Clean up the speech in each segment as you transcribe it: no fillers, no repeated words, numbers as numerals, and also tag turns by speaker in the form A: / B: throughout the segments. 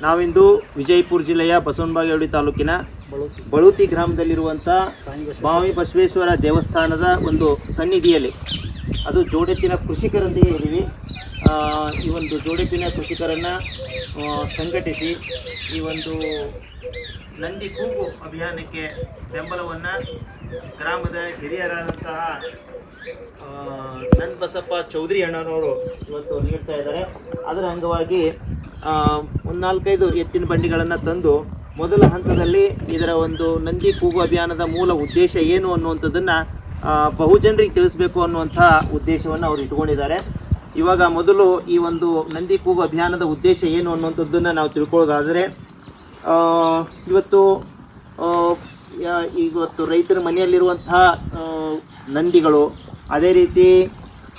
A: ನಾವಿಂದು ವಿಜಯಪುರ ಜಿಲ್ಲೆಯ ಬಸವನಬಾಗೇವಾಡಿ ತಾಲೂಕಿನ ಬಳೂತಿ ಗ್ರಾಮದಲ್ಲಿರುವಂಥ ಬಾವಿ ಬಸವೇಶ್ವರ ದೇವಸ್ಥಾನದ ಒಂದು ಸನ್ನಿಧಿಯಲ್ಲಿ ಅದು ಜೋಡೆತ್ತಿನ ಕೃಷಿಕರೊಂದಿಗೆ ಇದ್ದೀವಿ. ಈ ಒಂದು ಜೋಡೆತ್ತಿನ ಕೃಷಿಕರನ್ನು ಸಂಘಟಿಸಿ ಈ ಒಂದು ನಂದಿ ಕೂಗು ಅಭಿಯಾನಕ್ಕೆ ಬೆಂಬಲವನ್ನು ಗ್ರಾಮದ ಹಿರಿಯರಾದಂತಹ ನನ್ಬಸಪ್ಪ ಚೌಧರಿ ಅಣ್ಣನವರು ಇವತ್ತು ನೀಡ್ತಾ ಇದ್ದಾರೆ. ಅದರ ಅಂಗವಾಗಿ ಒಂದು 4-5 ಎತ್ತಿನ ಬಂಡಿಗಳನ್ನು ತಂದು ಮೊದಲ ಹಂತದಲ್ಲಿ ಇದರ ಒಂದು ನಂದಿ ಕೂಗು ಅಭಿಯಾನದ ಮೂಲ ಉದ್ದೇಶ ಏನು ಅನ್ನುವಂಥದ್ದನ್ನು ಬಹುಜನರಿಗೆ ತಿಳಿಸಬೇಕು ಅನ್ನುವಂಥ ಉದ್ದೇಶವನ್ನು ಅವರು ಇಟ್ಕೊಂಡಿದ್ದಾರೆ. ಇವಾಗ ಮೊದಲು ಈ ಒಂದು ನಂದಿ ಕೂಗು ಅಭಿಯಾನದ ಉದ್ದೇಶ ಏನು ಅನ್ನುವಂಥದ್ದನ್ನು ನಾವು ತಿಳ್ಕೊಳ್ಳೋದಾದರೆ, ಇವತ್ತು ರೈತರ ಮನೆಯಲ್ಲಿರುವಂತಹ ನಂದಿಗಳು, ಅದೇ ರೀತಿ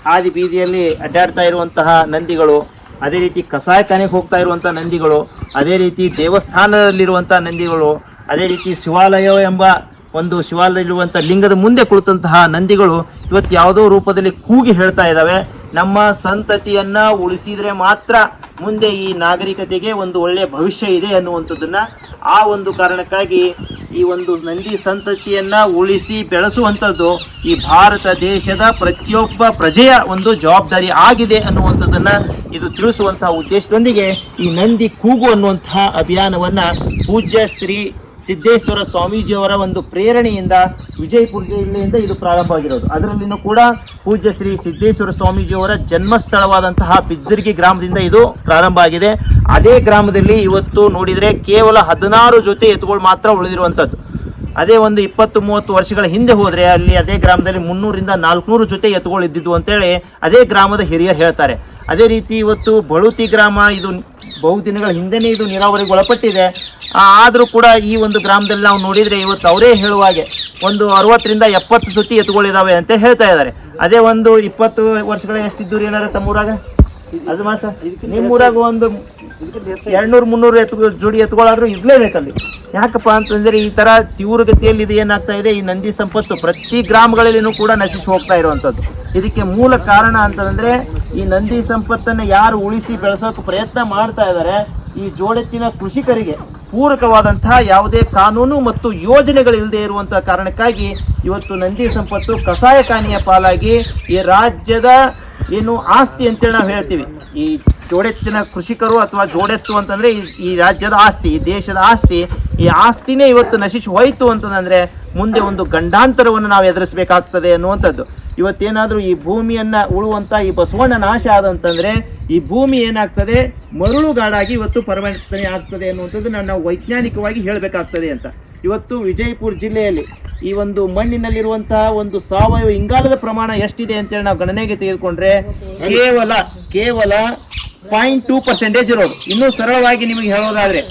A: ಹಾದಿ ಬೀದಿಯಲ್ಲಿ ಅಡ್ಡಾಡ್ತಾ ಇರುವಂತಹ ನಂದಿಗಳು, ಅದೇ ರೀತಿ ಕಸಾಯಖಾನೆಗೆ ಹೋಗ್ತಾ ಇರುವಂಥ ನಂದಿಗಳು, ಅದೇ ರೀತಿ ದೇವಸ್ಥಾನದಲ್ಲಿರುವಂಥ ನಂದಿಗಳು, ಅದೇ ರೀತಿ ಶಿವಾಲಯ ಎಂಬ ಒಂದು ಶಿವಾಲಯದಲ್ಲಿರುವಂಥ ಲಿಂಗದ ಮುಂದೆ ಕುಳಿತಂತಹ ನಂದಿಗಳು ಇವತ್ತು ಯಾವುದೋ ರೂಪದಲ್ಲಿ ಕೂಗಿ ಹೇಳ್ತಾ ಇದ್ದಾವೆ, ನಮ್ಮ ಸಂತತಿಯನ್ನು ಉಳಿಸಿದರೆ ಮಾತ್ರ ಮುಂದೆ ಈ ನಾಗರಿಕತೆಗೆ ಒಂದು ಒಳ್ಳೆಯ ಭವಿಷ್ಯ ಇದೆ ಅನ್ನುವಂಥದ್ದನ್ನು ಆ ಒಂದು ಕಾರಣಕ್ಕಾಗಿ ಈ ಒಂದು ನಂದಿ ಸಂತತಿಯನ್ನು ಉಳಿಸಿ ಬೆಳೆಸುವಂಥದ್ದು ಈ ಭಾರತ ದೇಶದ ಪ್ರತಿಯೊಬ್ಬ ಪ್ರಜೆಯ ಒಂದು ಜವಾಬ್ದಾರಿ ಆಗಿದೆ ಅನ್ನುವಂಥದ್ದನ್ನು ಇದು ತಿಳಿಸುವಂತಹ ಉದ್ದೇಶದೊಂದಿಗೆ ಈ ನಂದಿ ಕೂಗು ಅನ್ನುವಂತಹ ಅಭಿಯಾನವನ್ನು ಪೂಜ್ಯ ಶ್ರೀ ಸಿದ್ದೇಶ್ವರ ಸ್ವಾಮೀಜಿಯವರ ಒಂದು ಪ್ರೇರಣೆಯಿಂದ ವಿಜಯಪುರ ಜಿಲ್ಲೆಯಿಂದ ಇದು ಪ್ರಾರಂಭವಾಗಿರೋದು. ಅದರಲ್ಲಿನೂ ಕೂಡ ಪೂಜ್ಯ ಶ್ರೀ ಸಿದ್ದೇಶ್ವರ ಸ್ವಾಮೀಜಿಯವರ ಜನ್ಮಸ್ಥಳವಾದಂತಹ ಬಿಜ್ಜರ್ಗಿ ಗ್ರಾಮದಿಂದ ಇದು ಪ್ರಾರಂಭ ಆಗಿದೆ. ಅದೇ ಗ್ರಾಮದಲ್ಲಿ ಇವತ್ತು ನೋಡಿದರೆ ಕೇವಲ 16 ಜೊತೆ ಎತ್ತುಗಳು ಮಾತ್ರ ಉಳಿದಿರುವಂಥದ್ದು. ಅದೇ ಒಂದು 20-30 ವರ್ಷಗಳ ಹಿಂದೆ ಹೋದರೆ ಅಲ್ಲಿ ಅದೇ ಗ್ರಾಮದಲ್ಲಿ 300-400 ಜೊತೆ ಎತ್ತುಗಳು ಇದ್ದಿದ್ದು ಅಂತೇಳಿ ಅದೇ ಗ್ರಾಮದ ಹಿರಿಯರು ಹೇಳ್ತಾರೆ. ಅದೇ ರೀತಿ ಇವತ್ತು ಬಳೂತಿ ಗ್ರಾಮ ಇದು ಬಹುದಿನಗಳ ಹಿಂದೆನೇ ಇದು ನೀರಾವರಿಗೆ ಒಳಪಟ್ಟಿದೆ. ಆದರೂ ಕೂಡ ಈ ಒಂದು ಗ್ರಾಮದಲ್ಲಿ ನಾವು ನೋಡಿದರೆ ಇವತ್ತು ಅವರೇ ಹೇಳುವ ಹಾಗೆ ಒಂದು 60-70 ಜೊತೆ ಎತ್ತುಗಳಿದ್ದಾವೆ ಅಂತ ಹೇಳ್ತಾ ಇದ್ದಾರೆ. ಅದೇ ಒಂದು 20 ವರ್ಷಗಳ ಎಷ್ಟಿದ್ದು ಏನಾರ ತಮ್ಮೂರಾಗ ಅದು ಮಾಸ ನಿಮ್ಮೂರಾಗ ಒಂದು 200-300 ಜೋಡಿ ಎತ್ತುಗಳಾದ್ರೂ ಇರಲೇಬೇಕಲ್ಲಿ. ಯಾಕಪ್ಪ ಅಂತಂದರೆ ಈ ಥರ ತೀವ್ರಗತಿಯಲ್ಲಿ ಇದು ಏನಾಗ್ತಾ ಇದೆ, ಈ ನಂದಿ ಸಂಪತ್ತು ಪ್ರತಿ ಗ್ರಾಮಗಳಲ್ಲಿನೂ ಕೂಡ ನಶಿಸಿ ಹೋಗ್ತಾ ಇರುವಂಥದ್ದು. ಇದಕ್ಕೆ ಮೂಲ ಕಾರಣ ಅಂತಂದರೆ ಈ ನಂದಿ ಸಂಪತ್ತನ್ನು ಯಾರು ಉಳಿಸಿ ಬೆಳೆಸೋಕೆ ಪ್ರಯತ್ನ ಮಾಡ್ತಾ ಇದ್ದಾರೆ, ಈ ಜೋಡೆತ್ತಿನ ಕೃಷಿಕರಿಗೆ ಪೂರಕವಾದಂತಹ ಯಾವುದೇ ಕಾನೂನು ಮತ್ತು ಯೋಜನೆಗಳಿಲ್ಲದೆ ಇರುವಂತಹ ಕಾರಣಕ್ಕಾಗಿ ಇವತ್ತು ನಂದಿ ಸಂಪತ್ತು ಕಸಾಯಖಾನೆಯ ಪಾಲಾಗಿ ಈ ರಾಜ್ಯದ ಏನು ಆಸ್ತಿ ಅಂತೇಳಿ ನಾವು ಹೇಳ್ತೀವಿ. ಈ ಜೋಡೆತ್ತಿನ ಕೃಷಿಕರು ಅಥವಾ ಜೋಡೆತ್ತು ಅಂತಂದರೆ ಈ ರಾಜ್ಯದ ಆಸ್ತಿ, ಈ ದೇಶದ ಆಸ್ತಿ, ಈ ಆಸ್ತಿನೇ ಇವತ್ತು ನಶಿಸಿ ಹೋಯಿತು ಅಂತಂದರೆ ಮುಂದೆ ಒಂದು ಗಂಡಾಂತರವನ್ನು ನಾವು ಎದುರಿಸಬೇಕಾಗ್ತದೆ ಅನ್ನುವಂಥದ್ದು. ಇವತ್ತೇನಾದರೂ ಈ ಭೂಮಿಯನ್ನು ಉಳುವಂಥ ಈ ಬಸವಣ್ಣ ನಾಶ ಆದಂತಂದರೆ ಈ ಭೂಮಿ ಏನಾಗ್ತದೆ, ಮರಳುಗಾಡಾಗಿ ಇವತ್ತು ಪರಿವರ್ತನೆ ಆಗ್ತದೆ ಅನ್ನುವಂಥದ್ದನ್ನು ನಾವು ವೈಜ್ಞಾನಿಕವಾಗಿ ಹೇಳಬೇಕಾಗ್ತದೆ ಅಂತ. ಇವತ್ತು ವಿಜಯಪುರ ಜಿಲ್ಲೆಯಲ್ಲಿ ಈ ಒಂದು ಮಣ್ಣಿನಲ್ಲಿರುವಂತಹ ಒಂದು ಸಾವಯವ ಇಂಗಾಲದ ಪ್ರಮಾಣ ಎಷ್ಟಿದೆ ಅಂತೇಳಿ ನಾವು ಗಣನೆಗೆ ತೆಗೆದುಕೊಂಡ್ರೆ ಕೇವಲ 0.2% ಇರೋದು. ಇನ್ನೂ ಸರಳವಾಗಿ ನಿಮಗೆ ಹೇಳೋದಾದ್ರೆ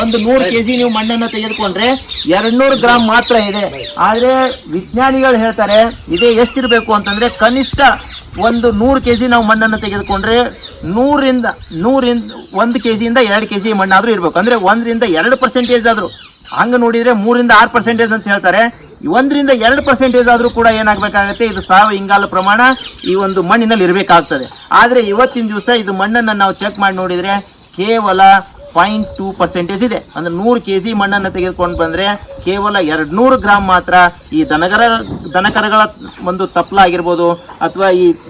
A: ಒಂದು 100 kg ನೀವು ಮಣ್ಣನ್ನು ತೆಗೆದುಕೊಂಡ್ರೆ 200 ಗ್ರಾಮ್ ಮಾತ್ರ ಇದೆ. ಆದರೆ ವಿಜ್ಞಾನಿಗಳು ಹೇಳ್ತಾರೆ ಇದೇ ಎಷ್ಟಿರಬೇಕು ಅಂತಂದ್ರೆ ಕನಿಷ್ಠ ಒಂದು 100 kg ನಾವು ಮಣ್ಣನ್ನು ತೆಗೆದುಕೊಂಡ್ರೆ 1 kg-ಯಿಂದ 2 kg ಮಣ್ಣಾದರೂ ಇರಬೇಕು. ಅಂದರೆ 1-2% ಆದರೂ, ಹಂಗೆ ನೋಡಿದರೆ 3-6% ಅಂತ ಹೇಳ್ತಾರೆ. 1-2% ಆದರೂ ಕೂಡ ಏನಾಗಬೇಕಾಗತ್ತೆ, ಇದು ಸಾವಯವ ಇಂಗಾಲ ಪ್ರಮಾಣ ಈ ಒಂದು ಮಣ್ಣಿನಲ್ಲಿ ಇರಬೇಕಾಗ್ತದೆ. ಆದರೆ ಇವತ್ತಿನ ದಿವಸ ಇದು ಮಣ್ಣನ್ನು ನಾವು ಚೆಕ್ ಮಾಡಿ ನೋಡಿದರೆ ಕೇವಲ 0.2% ಇದೆ. ಅಂದರೆ 100 kg ಮಣ್ಣನ್ನು ತೆಗೆದುಕೊಂಡು ಬಂದರೆ ಕೇವಲ 200 ಗ್ರಾಮ್ ಮಾತ್ರ ಈ ದನಕರಗಳ ಒಂದು ತಪ್ಪಲ ಆಗಿರ್ಬೋದು ಅಥವಾ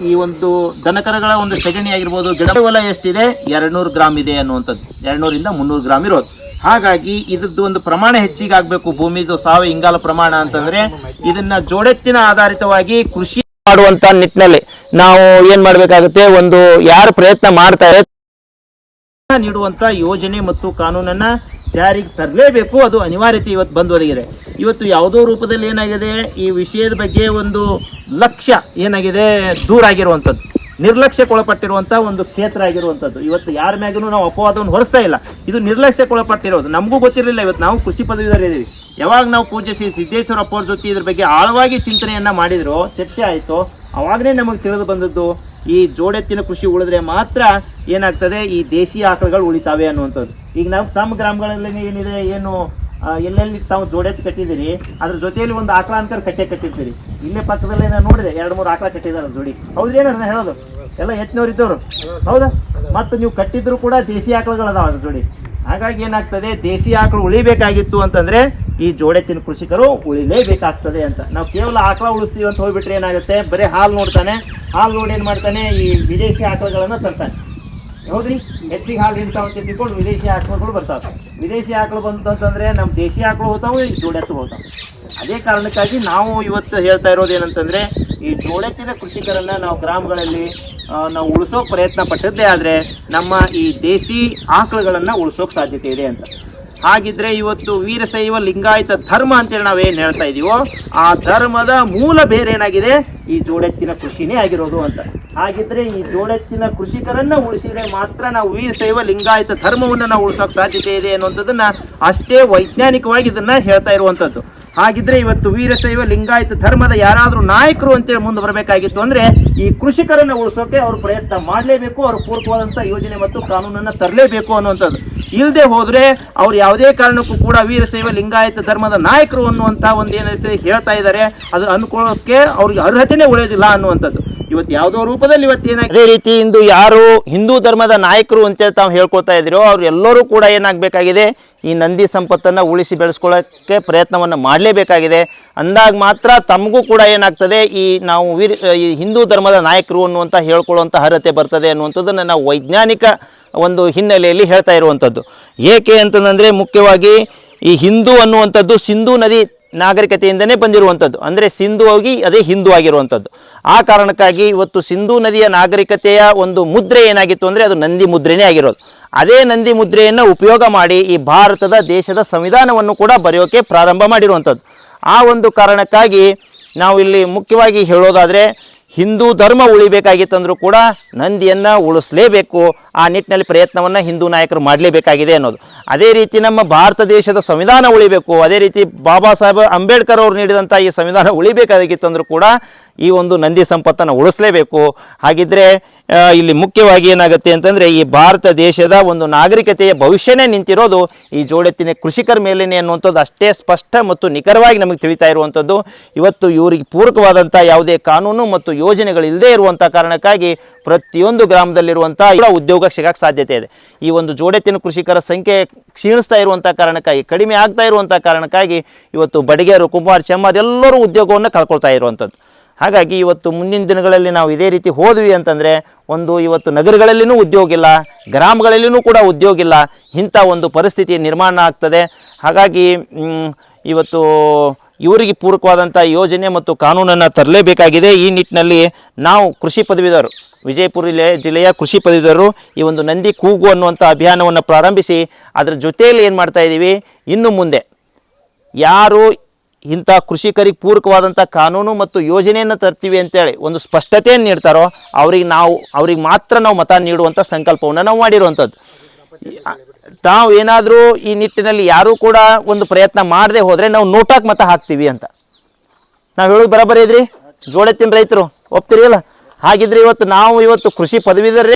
A: ಈ ಒಂದು ದನಕರಗಳ ಒಂದು ಸಗಣಿ ಆಗಿರ್ಬೋದು, ಗಿಡವಲ ಎಷ್ಟಿದೆ 200 ಗ್ರಾಮ್ ಇದೆ ಅನ್ನುವಂಥದ್ದು. 200-300 ಗ್ರಾಮ್ ಇರೋದು. ಹಾಗಾಗಿ ಇದ್ರದ್ದು ಒಂದು ಪ್ರಮಾಣ ಹೆಚ್ಚಿಗೆ ಆಗಬೇಕು, ಭೂಮಿದು ಸಾವಯವ ಇಂಗಾಲ ಪ್ರಮಾಣ ಅಂತಂದ್ರೆ ಇದನ್ನ ಜೋಡೆತ್ತಿನ ಆಧಾರಿತವಾಗಿ ಕೃಷಿ ಮಾಡುವಂತ ನಿಟ್ಟಿನಲ್ಲಿ ನಾವು ಏನ್ ಮಾಡ್ಬೇಕಾಗುತ್ತೆ, ಒಂದು ಯಾರು ಪ್ರಯತ್ನ ಮಾಡ್ತಾರೆ ನೀಡುವಂತ ಯೋಜನೆ ಮತ್ತು ಕಾನೂನನ್ನ ಜಾರಿಗೆ ತರಲೇಬೇಕು. ಅದು ಅನಿವಾರ್ಯತೆ ಇವತ್ತು ಬಂದು ಒದಗಿದೆ. ಇವತ್ತು ಯಾವುದೋ ರೂಪದಲ್ಲಿ ಏನಾಗಿದೆ, ಈ ವಿಷಯದ ಬಗ್ಗೆ ಒಂದು ಲಕ್ಷ್ಯ ಏನಾಗಿದೆ ದೂರ ಆಗಿರುವಂಥದ್ದು, ನಿರ್ಲಕ್ಷ್ಯಕ್ಕೊಳಪಟ್ಟಿರುವಂಥ ಒಂದು ಕ್ಷೇತ್ರ ಆಗಿರುವಂಥದ್ದು. ಇವತ್ತು ಯಾರ ಮ್ಯಾಗೂ ನಾವು ಅಪವಾದವನ್ನು ಹೊರಿಸ್ತಾ ಇಲ್ಲ, ಇದು ನಿರ್ಲಕ್ಷ್ಯಕ್ಕೊಳಪಟ್ಟಿರೋದು. ನಮಗೂ ಗೊತ್ತಿರಲಿಲ್ಲ. ಇವತ್ತು ನಾವು ಕೃಷಿ ಪದವೀಧರಿದ್ದೀವಿ. ಯಾವಾಗ ನಾವು ಪೂಜ್ಯ ಶ್ರೀ ಸಿದ್ದೇಶ್ವರ ಅಪ್ಪವ್ರ ಜೊತೆ ಇದ್ರ ಬಗ್ಗೆ ಆಳವಾಗಿ ಚಿಂತನೆಯನ್ನ ಮಾಡಿದ್ರು, ಚರ್ಚೆ ಆಯಿತು, ಅವಾಗಲೇ ನಮಗೆ ತಿಳಿದು ಬಂದದ್ದು ಈ ಜೋಡೆತ್ತಿನ ಕೃಷಿ ಉಳಿದ್ರೆ ಮಾತ್ರ ಏನಾಗ್ತದೆ, ಈ ದೇಶೀಯ ಆಕಳುಗಳು ಉಳಿತಾವೆ ಅನ್ನುವಂಥದ್ದು. ಈಗ ನಾವು ತಮ್ಮ ಗ್ರಾಮಗಳಲ್ಲಿ ಏನಿದೆ, ಏನು ಎಲ್ಲೆಲ್ಲಿ ತಾವು ಜೋಡೆತ್ತು ಕಟ್ಟಿದ್ದೀರಿ ಅದ್ರ ಜೊತೆಯಲ್ಲಿ ಒಂದು ಆಕಳ ಅಂಕರ್ ಕಟ್ಟಿರ್ತೀರಿ. ಇಲ್ಲೇ ಪಕ್ಕದಲ್ಲೇ ನಾನು ನೋಡಿದೆ 2-3 ಆಕಳ ಕಟ್ಟಿದ್ದಾರೆ ಜೋಡಿ. ಹೌದ್ರಿ ಏನಾರ ನಾನು ಹೇಳೋದು ಎಲ್ಲ ಎತ್ತಿನವ್ರು ಇದ್ದವರು ಹೌದಾ. ಮತ್ತು ನೀವು ಕಟ್ಟಿದ್ರು ಕೂಡ ದೇಸಿ ಆಕಳುಗಳದಾವ ಅದ್ರ ಜೋಡಿ. ಹಾಗಾಗಿ ಏನಾಗ್ತದೆ, ದೇಸಿ ಆಕಳು ಉಳಿಬೇಕಾಗಿತ್ತು ಅಂತಂದ್ರೆ ಈ ಜೋಡೆತ್ತಿನ ಕೃಷಿಕರು ಉಳಿಲೇಬೇಕಾಗ್ತದೆ ಅಂತ. ನಾವು ಕೇವಲ ಆಕಳ ಉಳಿಸ್ತೀವಿ ಅಂತ ಹೋಗ್ಬಿಟ್ರೆ ಏನಾಗುತ್ತೆ, ಬರೀ ಹಾಲು ನೋಡ್ತಾನೆ, ಹಾಲು ನೋಡಿ ಏನು ಮಾಡ್ತಾನೆ, ಈ ವಿದೇಶಿ ಆಕಳುಗಳನ್ನು ತರ್ತಾನೆ. ಹೌದ್ರಿ, ಹೆಚ್ಚಿಗೆ ಹಾಲು ಹಿಡ್ತಾವ ಅಂತ ತಿಳ್ಕೊಂಡು ವಿದೇಶಿ ಆಕಳುಗಳು ಬರ್ತಾವೆ. ವಿದೇಶಿ ಆಕಳು ಬಂತು ಅಂತಂದ್ರೆ ನಮ್ಮ ದೇಶಿ ಆಕಳು ಹೋಗ್ತಾವೆ, ಈ ಜೋಡೆತ್ತು ಹೋಗ್ತಾವೆ. ಅದೇ ಕಾರಣಕ್ಕಾಗಿ ನಾವು ಇವತ್ತು ಹೇಳ್ತಾ ಇರೋದು ಏನಂತಂದ್ರೆ, ಈ ಜೋಡೆತ್ತಿನ ಕೃಷಿಕರನ್ನ ನಾವು ಗ್ರಾಮಗಳಲ್ಲಿ ನಾವು ಉಳಿಸೋಕೆ ಪ್ರಯತ್ನ ಪಟ್ಟದ್ದೇ ಆದರೆ ನಮ್ಮ ಈ ದೇಸಿ ಆಕಳುಗಳನ್ನು ಉಳಿಸೋಕೆ ಸಾಧ್ಯತೆ ಇದೆ ಅಂತ. ಹಾಗಿದ್ರೆ ಇವತ್ತು ವೀರಶೈವ ಲಿಂಗಾಯತ ಧರ್ಮ ಅಂತೇಳಿ ನಾವೇನು ಹೇಳ್ತಾ ಇದೀವೋ ಆ ಧರ್ಮದ ಮೂಲ ಬೇರೆ ಏನಾಗಿದೆ, ಈ ಜೋಡೆತ್ತಿನ ಕೃಷಿನೇ ಆಗಿರೋದು ಅಂತ. ಹಾಗಿದ್ರೆ ಈ ಜೋಡೆತ್ತಿನ ಕೃಷಿಕರನ್ನ ಉಳಿಸಿದ್ರೆ ಮಾತ್ರ ನಾವು ವೀರಶೈವ ಲಿಂಗಾಯತ ಧರ್ಮವನ್ನು ನಾವು ಉಳಿಸೋಕೆ ಸಾಧ್ಯತೆ ಇದೆ ಅನ್ನುವಂಥದ್ದನ್ನ ಅಷ್ಟೇ ವೈಜ್ಞಾನಿಕವಾಗಿ ಇದನ್ನ ಹೇಳ್ತಾ ಇರುವಂಥದ್ದು. ಹಾಗಿದ್ರೆ ಇವತ್ತು ವೀರಶೈವ ಲಿಂಗಾಯತ ಧರ್ಮದ ಯಾರಾದರೂ ನಾಯಕರು ಅಂತೇಳಿ ಮುಂದೆ ಬರಬೇಕಾಗಿತ್ತು ಅಂದ್ರೆ ಈ ಕೃಷಿಕರನ್ನ ಉಳಿಸೋಕೆ ಅವರು ಪ್ರಯತ್ನ ಮಾಡಲೇಬೇಕು, ಅವ್ರ ಪೂರಕವಾದಂಥ ಯೋಜನೆ ಮತ್ತು ಕಾನೂನನ್ನು ತರಲೇಬೇಕು ಅನ್ನುವಂಥದ್ದು. ಇಲ್ಲದೆ ಹೋದ್ರೆ ಅವ್ರು ಯಾವುದೇ ಕಾರಣಕ್ಕೂ ಕೂಡ ವೀರಶೈವ ಲಿಂಗಾಯತ ಧರ್ಮದ ನಾಯಕರು ಅನ್ನುವಂಥ ಒಂದು ಏನೈತೆ ಹೇಳ್ತಾ ಇದ್ದಾರೆ, ಅದನ್ನ ಅನ್ಕೊಳ್ಳೋಕೆ ಅವ್ರಿಗೆ ಅರ್ಹತೆನೇ ಉಳಿಯೋದಿಲ್ಲ ಅನ್ನುವಂಥದ್ದು. ಇವತ್ತು ಯಾವುದೋ ರೂಪದಲ್ಲಿ ಇವತ್ತೇನಾಗ ಅದೇ ರೀತಿ ಇಂದು ಯಾರು ಹಿಂದೂ ಧರ್ಮದ ನಾಯಕರು ಅಂತೇಳಿ ತಾವು ಹೇಳ್ಕೊಳ್ತಾ ಇದ್ದೀರೋ ಅವ್ರು ಎಲ್ಲರೂ ಕೂಡ ಏನಾಗಬೇಕಾಗಿದೆ, ಈ ನಂದಿ ಸಂಪತ್ತನ್ನು ಉಳಿಸಿ ಬೆಳೆಸ್ಕೊಳ್ಳೋಕ್ಕೆ ಪ್ರಯತ್ನವನ್ನು ಮಾಡಲೇಬೇಕಾಗಿದೆ. ಅಂದಾಗ ಮಾತ್ರ ತಮಗೂ ಕೂಡ ಏನಾಗ್ತದೆ, ಈ ನಾವು ಈ ಹಿಂದೂ ಧರ್ಮದ ನಾಯಕರು ಅನ್ನುವಂಥ ಹೇಳ್ಕೊಳ್ಳುವಂಥ ಅರ್ಹತೆ ಬರ್ತದೆ ಅನ್ನುವಂಥದ್ದನ್ನು ನಾವು ವೈಜ್ಞಾನಿಕ ಒಂದು ಹಿನ್ನೆಲೆಯಲ್ಲಿ ಹೇಳ್ತಾ ಇರುವಂಥದ್ದು. ಏಕೆ ಅಂತಂದರೆ ಮುಖ್ಯವಾಗಿ ಈ ಹಿಂದೂ ಅನ್ನುವಂಥದ್ದು ಸಿಂಧೂ ನದಿ ನಾಗರಿಕತೆಯಿಂದನೇ ಬಂದಿರುವಂಥದ್ದು. ಅಂದರೆ ಸಿಂಧು ಹೋಗಿ ಅದೇ ಹಿಂದೂ ಆಗಿರುವಂಥದ್ದು. ಆ ಕಾರಣಕ್ಕಾಗಿ ಇವತ್ತು ಸಿಂಧೂ ನದಿಯ ನಾಗರಿಕತೆಯ ಒಂದು ಮುದ್ರೆ ಏನಾಗಿತ್ತು ಅಂದರೆ ಅದು ನಂದಿ ಮುದ್ರೆನೇ ಆಗಿರೋದು. ಅದೇ ನಂದಿ ಮುದ್ರೆಯನ್ನು ಉಪಯೋಗ ಮಾಡಿ ಈ ಭಾರತದ ದೇಶದ ಸಂವಿಧಾನವನ್ನು ಕೂಡ ಬರೆಯೋಕ್ಕೆ ಪ್ರಾರಂಭ ಮಾಡಿರುವಂಥದ್ದು. ಆ ಒಂದು ಕಾರಣಕ್ಕಾಗಿ ನಾವು ಇಲ್ಲಿ ಮುಖ್ಯವಾಗಿ ಹೇಳೋದಾದರೆ ಹಿಂದೂ ಧರ್ಮ ಉಳಿಬೇಕಾಗಿತ್ತಂದ್ರೂ ಕೂಡ ನಂದಿಯನ್ನು ಉಳಿಸಲೇಬೇಕು. ಆ ನಿಟ್ಟಿನಲ್ಲಿ ಪ್ರಯತ್ನವನ್ನು ಹಿಂದೂ ನಾಯಕರು ಮಾಡಲೇಬೇಕಾಗಿದೆ ಅನ್ನೋದು. ಅದೇ ರೀತಿ ನಮ್ಮ ಭಾರತ ದೇಶದ ಸಂವಿಧಾನ ಉಳಿಬೇಕು, ಅದೇ ರೀತಿ ಬಾಬಾ ಸಾಹೇಬ್ ಅಂಬೇಡ್ಕರ್ ಅವರು ನೀಡಿದಂಥ ಈ ಸಂವಿಧಾನ ಉಳಿಬೇಕಾಗಿತ್ತಂದ್ರೂ ಕೂಡ ಈ ಒಂದು ನಂದಿ ಸಂಪತ್ತನ್ನು ಉಳಿಸಲೇಬೇಕು. ಹಾಗಿದ್ದರೆ ಇಲ್ಲಿ ಮುಖ್ಯವಾಗಿ ಏನಾಗುತ್ತೆ ಅಂತಂದರೆ ಈ ಭಾರತ ದೇಶದ ಒಂದು ನಾಗರಿಕತೆಯ ಭವಿಷ್ಯನೇ ನಿಂತಿರೋದು ಈ ಜೋಡೆತ್ತಿನ ಕೃಷಿಕರ ಮೇಲೇನೆ ಅನ್ನುವಂಥದ್ದು ಅಷ್ಟೇ ಸ್ಪಷ್ಟ ಮತ್ತು ನಿಖರವಾಗಿ ನಮಗೆ ತಿಳಿತಾ ಇರುವಂಥದ್ದು. ಇವತ್ತು ಇವರಿಗೆ ಪೂರಕವಾದಂಥ ಯಾವುದೇ ಕಾನೂನು ಮತ್ತು ಯೋಜನೆಗಳಿಲ್ಲದೆ ಇರುವಂಥ ಕಾರಣಕ್ಕಾಗಿ ಪ್ರತಿಯೊಂದು ಗ್ರಾಮದಲ್ಲಿರುವಂಥ ಉದ್ಯೋಗ ಸಿಗೋಕ್ಕೆ ಸಾಧ್ಯತೆ ಇದೆ. ಈ ಒಂದು ಜೋಡೆತ್ತಿನ ಕೃಷಿಕರ ಸಂಖ್ಯೆ ಕ್ಷೀಣಿಸ್ತಾ ಇರುವಂಥ ಕಾರಣಕ್ಕಾಗಿ, ಕಡಿಮೆ ಆಗ್ತಾ ಇರುವಂಥ ಕಾರಣಕ್ಕಾಗಿ ಇವತ್ತು ಬಡಿಗೇರು, ಕುಂಬಾರ, ಚೆಮ್ಮಾರ್ ಎಲ್ಲರೂ ಉದ್ಯೋಗವನ್ನು ಕಳ್ಕೊಳ್ತಾ ಇರುವಂಥದ್ದು. ಹಾಗಾಗಿ ಇವತ್ತು ಮುಂದಿನ ದಿನಗಳಲ್ಲಿ ನಾವು ಇದೇ ರೀತಿ ಹೋದ್ವಿ ಅಂತಂದರೆ ಒಂದು ಇವತ್ತು ನಗರಗಳಲ್ಲಿನೂ ಉದ್ಯೋಗ ಇಲ್ಲ, ಗ್ರಾಮಗಳಲ್ಲಿನೂ ಕೂಡ ಉದ್ಯೋಗ ಇಲ್ಲ, ಇಂಥ ಒಂದು ಪರಿಸ್ಥಿತಿ ನಿರ್ಮಾಣ ಆಗ್ತದೆ. ಹಾಗಾಗಿ ಇವತ್ತು ಇವರಿಗೆ ಪೂರಕವಾದಂಥ ಯೋಜನೆ ಮತ್ತು ಕಾನೂನನ್ನು ತರಲೇಬೇಕಾಗಿದೆ. ಈ ನಿಟ್ಟಿನಲ್ಲಿ ನಾವು ಕೃಷಿ ಪದವೀಧರರು, ವಿಜಯಪುರ ಜಿಲ್ಲೆಯ ಕೃಷಿ ಪದವೀಧರರು ಈ ಒಂದು ನಂದಿ ಕೂಗು ಅನ್ನುವಂಥ ಅಭಿಯಾನವನ್ನು ಪ್ರಾರಂಭಿಸಿ ಅದರ ಜೊತೆಯಲ್ಲಿ ಏನು ಮಾಡ್ತಾಯಿದ್ದೀವಿ, ಇನ್ನು ಮುಂದೆ ಯಾರು ಇಂಥ ಕೃಷಿಕರಿಗೆ ಪೂರಕವಾದಂಥ ಕಾನೂನು ಮತ್ತು ಯೋಜನೆಯನ್ನು ತರ್ತೀವಿ ಅಂತೇಳಿ ಒಂದು ಸ್ಪಷ್ಟತೆಯನ್ನು ನೀಡ್ತಾರೋ ಅವ್ರಿಗೆ ಮಾತ್ರ ನಾವು ಮತ ನೀಡುವಂಥ ಸಂಕಲ್ಪವನ್ನು ನಾವು ಮಾಡಿರುವಂಥದ್ದು. ತಾವು ಏನಾದರೂ ಈ ನಿಟ್ಟಿನಲ್ಲಿ ಯಾರೂ ಕೂಡ ಒಂದು ಪ್ರಯತ್ನ ಮಾಡದೆ ಹೋದರೆ ನಾವು ನೋಟಾಕ್ ಮತ ಹಾಕ್ತೀವಿ ಅಂತ ನಾವು ಹೇಳೋದು ಬರೋಬ್ಬರಿ ಇದ್ರಿ. ಜೋಡೆತ್ತಿನ ರೈತರು ಒಪ್ತೀರಿ ಅಲ್ಲ? ಹಾಗಿದ್ರೆ ಇವತ್ತು ಕೃಷಿ ಪದವೀಧರ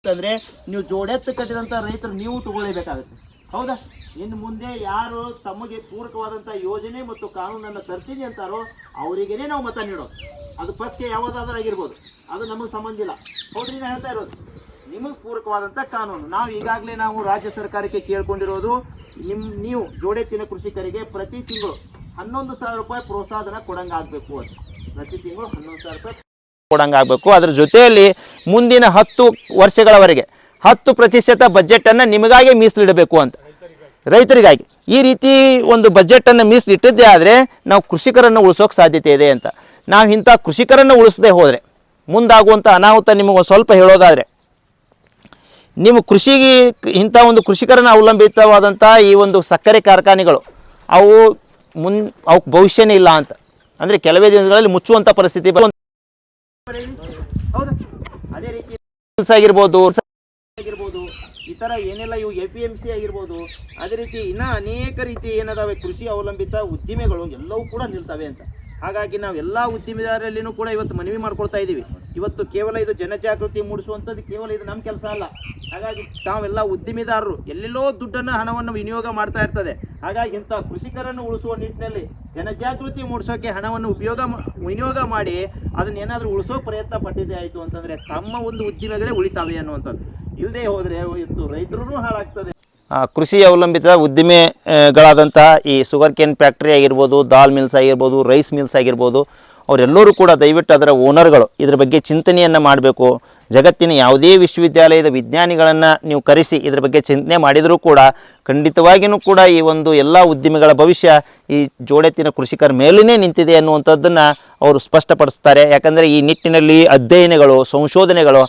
A: ಅಂದರೆ ನೀವು ಜೋಡೆತ್ತು ಕಟ್ಟಿದಂಥ ರೈತರು ನೀವು ತಗೊಳ್ಳೇಬೇಕಾಗುತ್ತೆ. ಹೌದಾ? ಇನ್ನು ಮುಂದೆ ಯಾರು ತಮಗೆ ಪೂರಕವಾದಂಥ ಯೋಜನೆ ಮತ್ತು ಕಾನೂನನ್ನು ತರ್ತೀನಿ ಅಂತಾರೋ ಅವರಿಗೇನೆ ನಾವು ಮತ ನೀಡೋದು. ಅದು ಪಕ್ಷ ಯಾವುದಾದ್ರೂ ಆಗಿರ್ಬೋದು, ಅದು ನಮಗೆ ಸಂಬಂಧ ಇಲ್ಲ. ಹೌದ್ರಿ, ನಾನು ಹೇಳ್ತಾ ಇರೋದು ನಿಮಗೆ ಪೂರಕವಾದಂಥ ಕಾನೂನು. ನಾವು ರಾಜ್ಯ ಸರ್ಕಾರಕ್ಕೆ ಕೇಳ್ಕೊಂಡಿರೋದು, ನೀವು ಜೋಡೆತ್ತಿನ ಕೃಷಿಕರಿಗೆ ಪ್ರತಿ ತಿಂಗಳು 11,000 ರೂಪಾಯಿ ಪ್ರೋತ್ಸಾಹನ ಕೊಡಂಗಾಗಬೇಕು ಅಂತ. ಪ್ರತಿ ತಿಂಗಳು 11,000 ರೂಪಾಯಿ ಕೊಡಂಗಾಗಬೇಕು. ಅದರ ಜೊತೆಯಲ್ಲಿ ಮುಂದಿನ 10 ವರ್ಷಗಳವರೆಗೆ 10% ಬಜೆಟನ್ನು ನಿಮಗಾಗಿ ಮೀಸಲಿಡಬೇಕು ಅಂತ, ರೈತರಿಗಾಗಿ. ಈ ರೀತಿ ಒಂದು ಬಜೆಟನ್ನು ಮೀಸಲಿಟ್ಟಿದ್ದೇ ಆದರೆ ನಾವು ಕೃಷಿಕರನ್ನು ಉಳಿಸೋಕೆ ಸಾಧ್ಯತೆ ಇದೆ ಅಂತ. ನಾವು ಇಂಥ ಕೃಷಿಕರನ್ನು ಉಳಿಸದೆ ಹೋದರೆ ಮುಂದಾಗುವಂಥ ಅನಾಹುತ ನಿಮಗೆ ಸ್ವಲ್ಪ ಹೇಳೋದಾದರೆ, ನಿಮ್ಮ ಕೃಷಿಗೆ ಇಂಥ ಒಂದು ಕೃಷಿಕರನ್ನು ಅವಲಂಬಿತವಾದಂಥ ಈ ಒಂದು ಸಕ್ಕರೆ ಕಾರ್ಖಾನೆಗಳು ಅವಕ್ಕೆ ಭವಿಷ್ಯನೇ ಇಲ್ಲ ಅಂತ, ಅಂದರೆ ಕೆಲವೇ ದಿನಗಳಲ್ಲಿ ಮುಚ್ಚುವಂಥ ಪರಿಸ್ಥಿತಿ ಹೌದಾ? ಅದೇ ರೀತಿ ಆಗಿರ್ಬೋದು, ಈ ಥರ ಏನೆಲ್ಲ ಇವು APMC ಆಗಿರ್ಬೋದು, ಅದೇ ರೀತಿ ಇನ್ನೂ ಅನೇಕ ರೀತಿ ಏನದಾವೆ ಕೃಷಿ ಅವಲಂಬಿತ ಉದ್ದಿಮೆಗಳು ಎಲ್ಲವೂ ಕೂಡ ನಿಲ್ತವೆ ಅಂತ. ಹಾಗಾಗಿ ನಾವು ಎಲ್ಲ ಉದ್ದಿಮೆದಾರರಲ್ಲಿನೂ ಕೂಡ ಇವತ್ತು ಮನವಿ ಮಾಡ್ಕೊಳ್ತಾ ಇದ್ದೀವಿ. ಇವತ್ತು ಕೇವಲ ಇದು ಜನಜಾಗೃತಿ ಮೂಡಿಸುವಂಥದ್ದು ಕೇವಲ ಇದು ನಮ್ಮ ಕೆಲಸ ಅಲ್ಲ. ಹಾಗಾಗಿ ತಾವೆಲ್ಲ ಉದ್ದಿಮೆದಾರರು ಎಲ್ಲೆಲ್ಲೋ ದುಡ್ಡನ್ನು ಹಣವನ್ನು ವಿನಿಯೋಗ ಮಾಡ್ತಾ ಇರ್ತದೆ. ಹಾಗಾಗಿ ಇಂಥ ಕೃಷಿಕರನ್ನು ಉಳಿಸುವ ನಿಟ್ಟಿನಲ್ಲಿ ಜನಜಾಗೃತಿ ಮೂಡಿಸೋಕೆ ಹಣವನ್ನು ವಿನಿಯೋಗ ಮಾಡಿ ಅದನ್ನೇನಾದರೂ ಉಳಿಸೋ ಪ್ರಯತ್ನ ಪಟ್ಟಿದ್ದೇ ಆಯಿತು ಅಂತಂದರೆ ತಮ್ಮ ಒಂದು ಉದ್ದಿಮೆಗಳೇ ಉಳಿತಾವೆ ಅನ್ನುವಂಥದ್ದು. ಇಲ್ಲದೆ ಹೋದರೆ ಇವತ್ತು ರೈತರೂ ಹಾಳಾಗ್ತದೆ.
B: ಕೃಷಿ ಅವಲಂಬಿತ ಉದ್ದಿಮೆಗಳಾದಂತಹ ಈ ಶುಗರ್ ಕೇನ್ ಫ್ಯಾಕ್ಟ್ರಿ ಆಗಿರ್ಬೋದು, ದಾಲ್ ಮಿಲ್ಸ್ ಆಗಿರ್ಬೋದು, ರೈಸ್ ಮಿಲ್ಸ್ ಆಗಿರ್ಬೋದು, ಅವರೆಲ್ಲರೂ ಕೂಡ ದಯವಿಟ್ಟು ಅದರ ಓನರ್ಗಳು ಇದ್ರ ಬಗ್ಗೆ ಚಿಂತನೆಯನ್ನು ಮಾಡಬೇಕು. ಜಗತ್ತಿನ ಯಾವುದೇ ವಿಶ್ವವಿದ್ಯಾಲಯದ ವಿಜ್ಞಾನಿಗಳನ್ನು ನೀವು ಕರೆಸಿ ಇದ್ರ ಬಗ್ಗೆ ಚಿಂತನೆ ಮಾಡಿದರೂ ಕೂಡ ಖಂಡಿತವಾಗಿಯೂ ಕೂಡ ಈ ಒಂದು ಎಲ್ಲ ಉದ್ದಿಮೆಗಳ ಭವಿಷ್ಯ ಈ ಜೋಡೆತ್ತಿನ ಕೃಷಿಕರ ಮೇಲೇ ನಿಂತಿದೆ ಅನ್ನುವಂಥದ್ದನ್ನು ಅವರು ಸ್ಪಷ್ಟಪಡಿಸ್ತಾರೆ. ಯಾಕಂದರೆ ಈ ನಿಟ್ಟಿನಲ್ಲಿ ಅಧ್ಯಯನಗಳು, ಸಂಶೋಧನೆಗಳು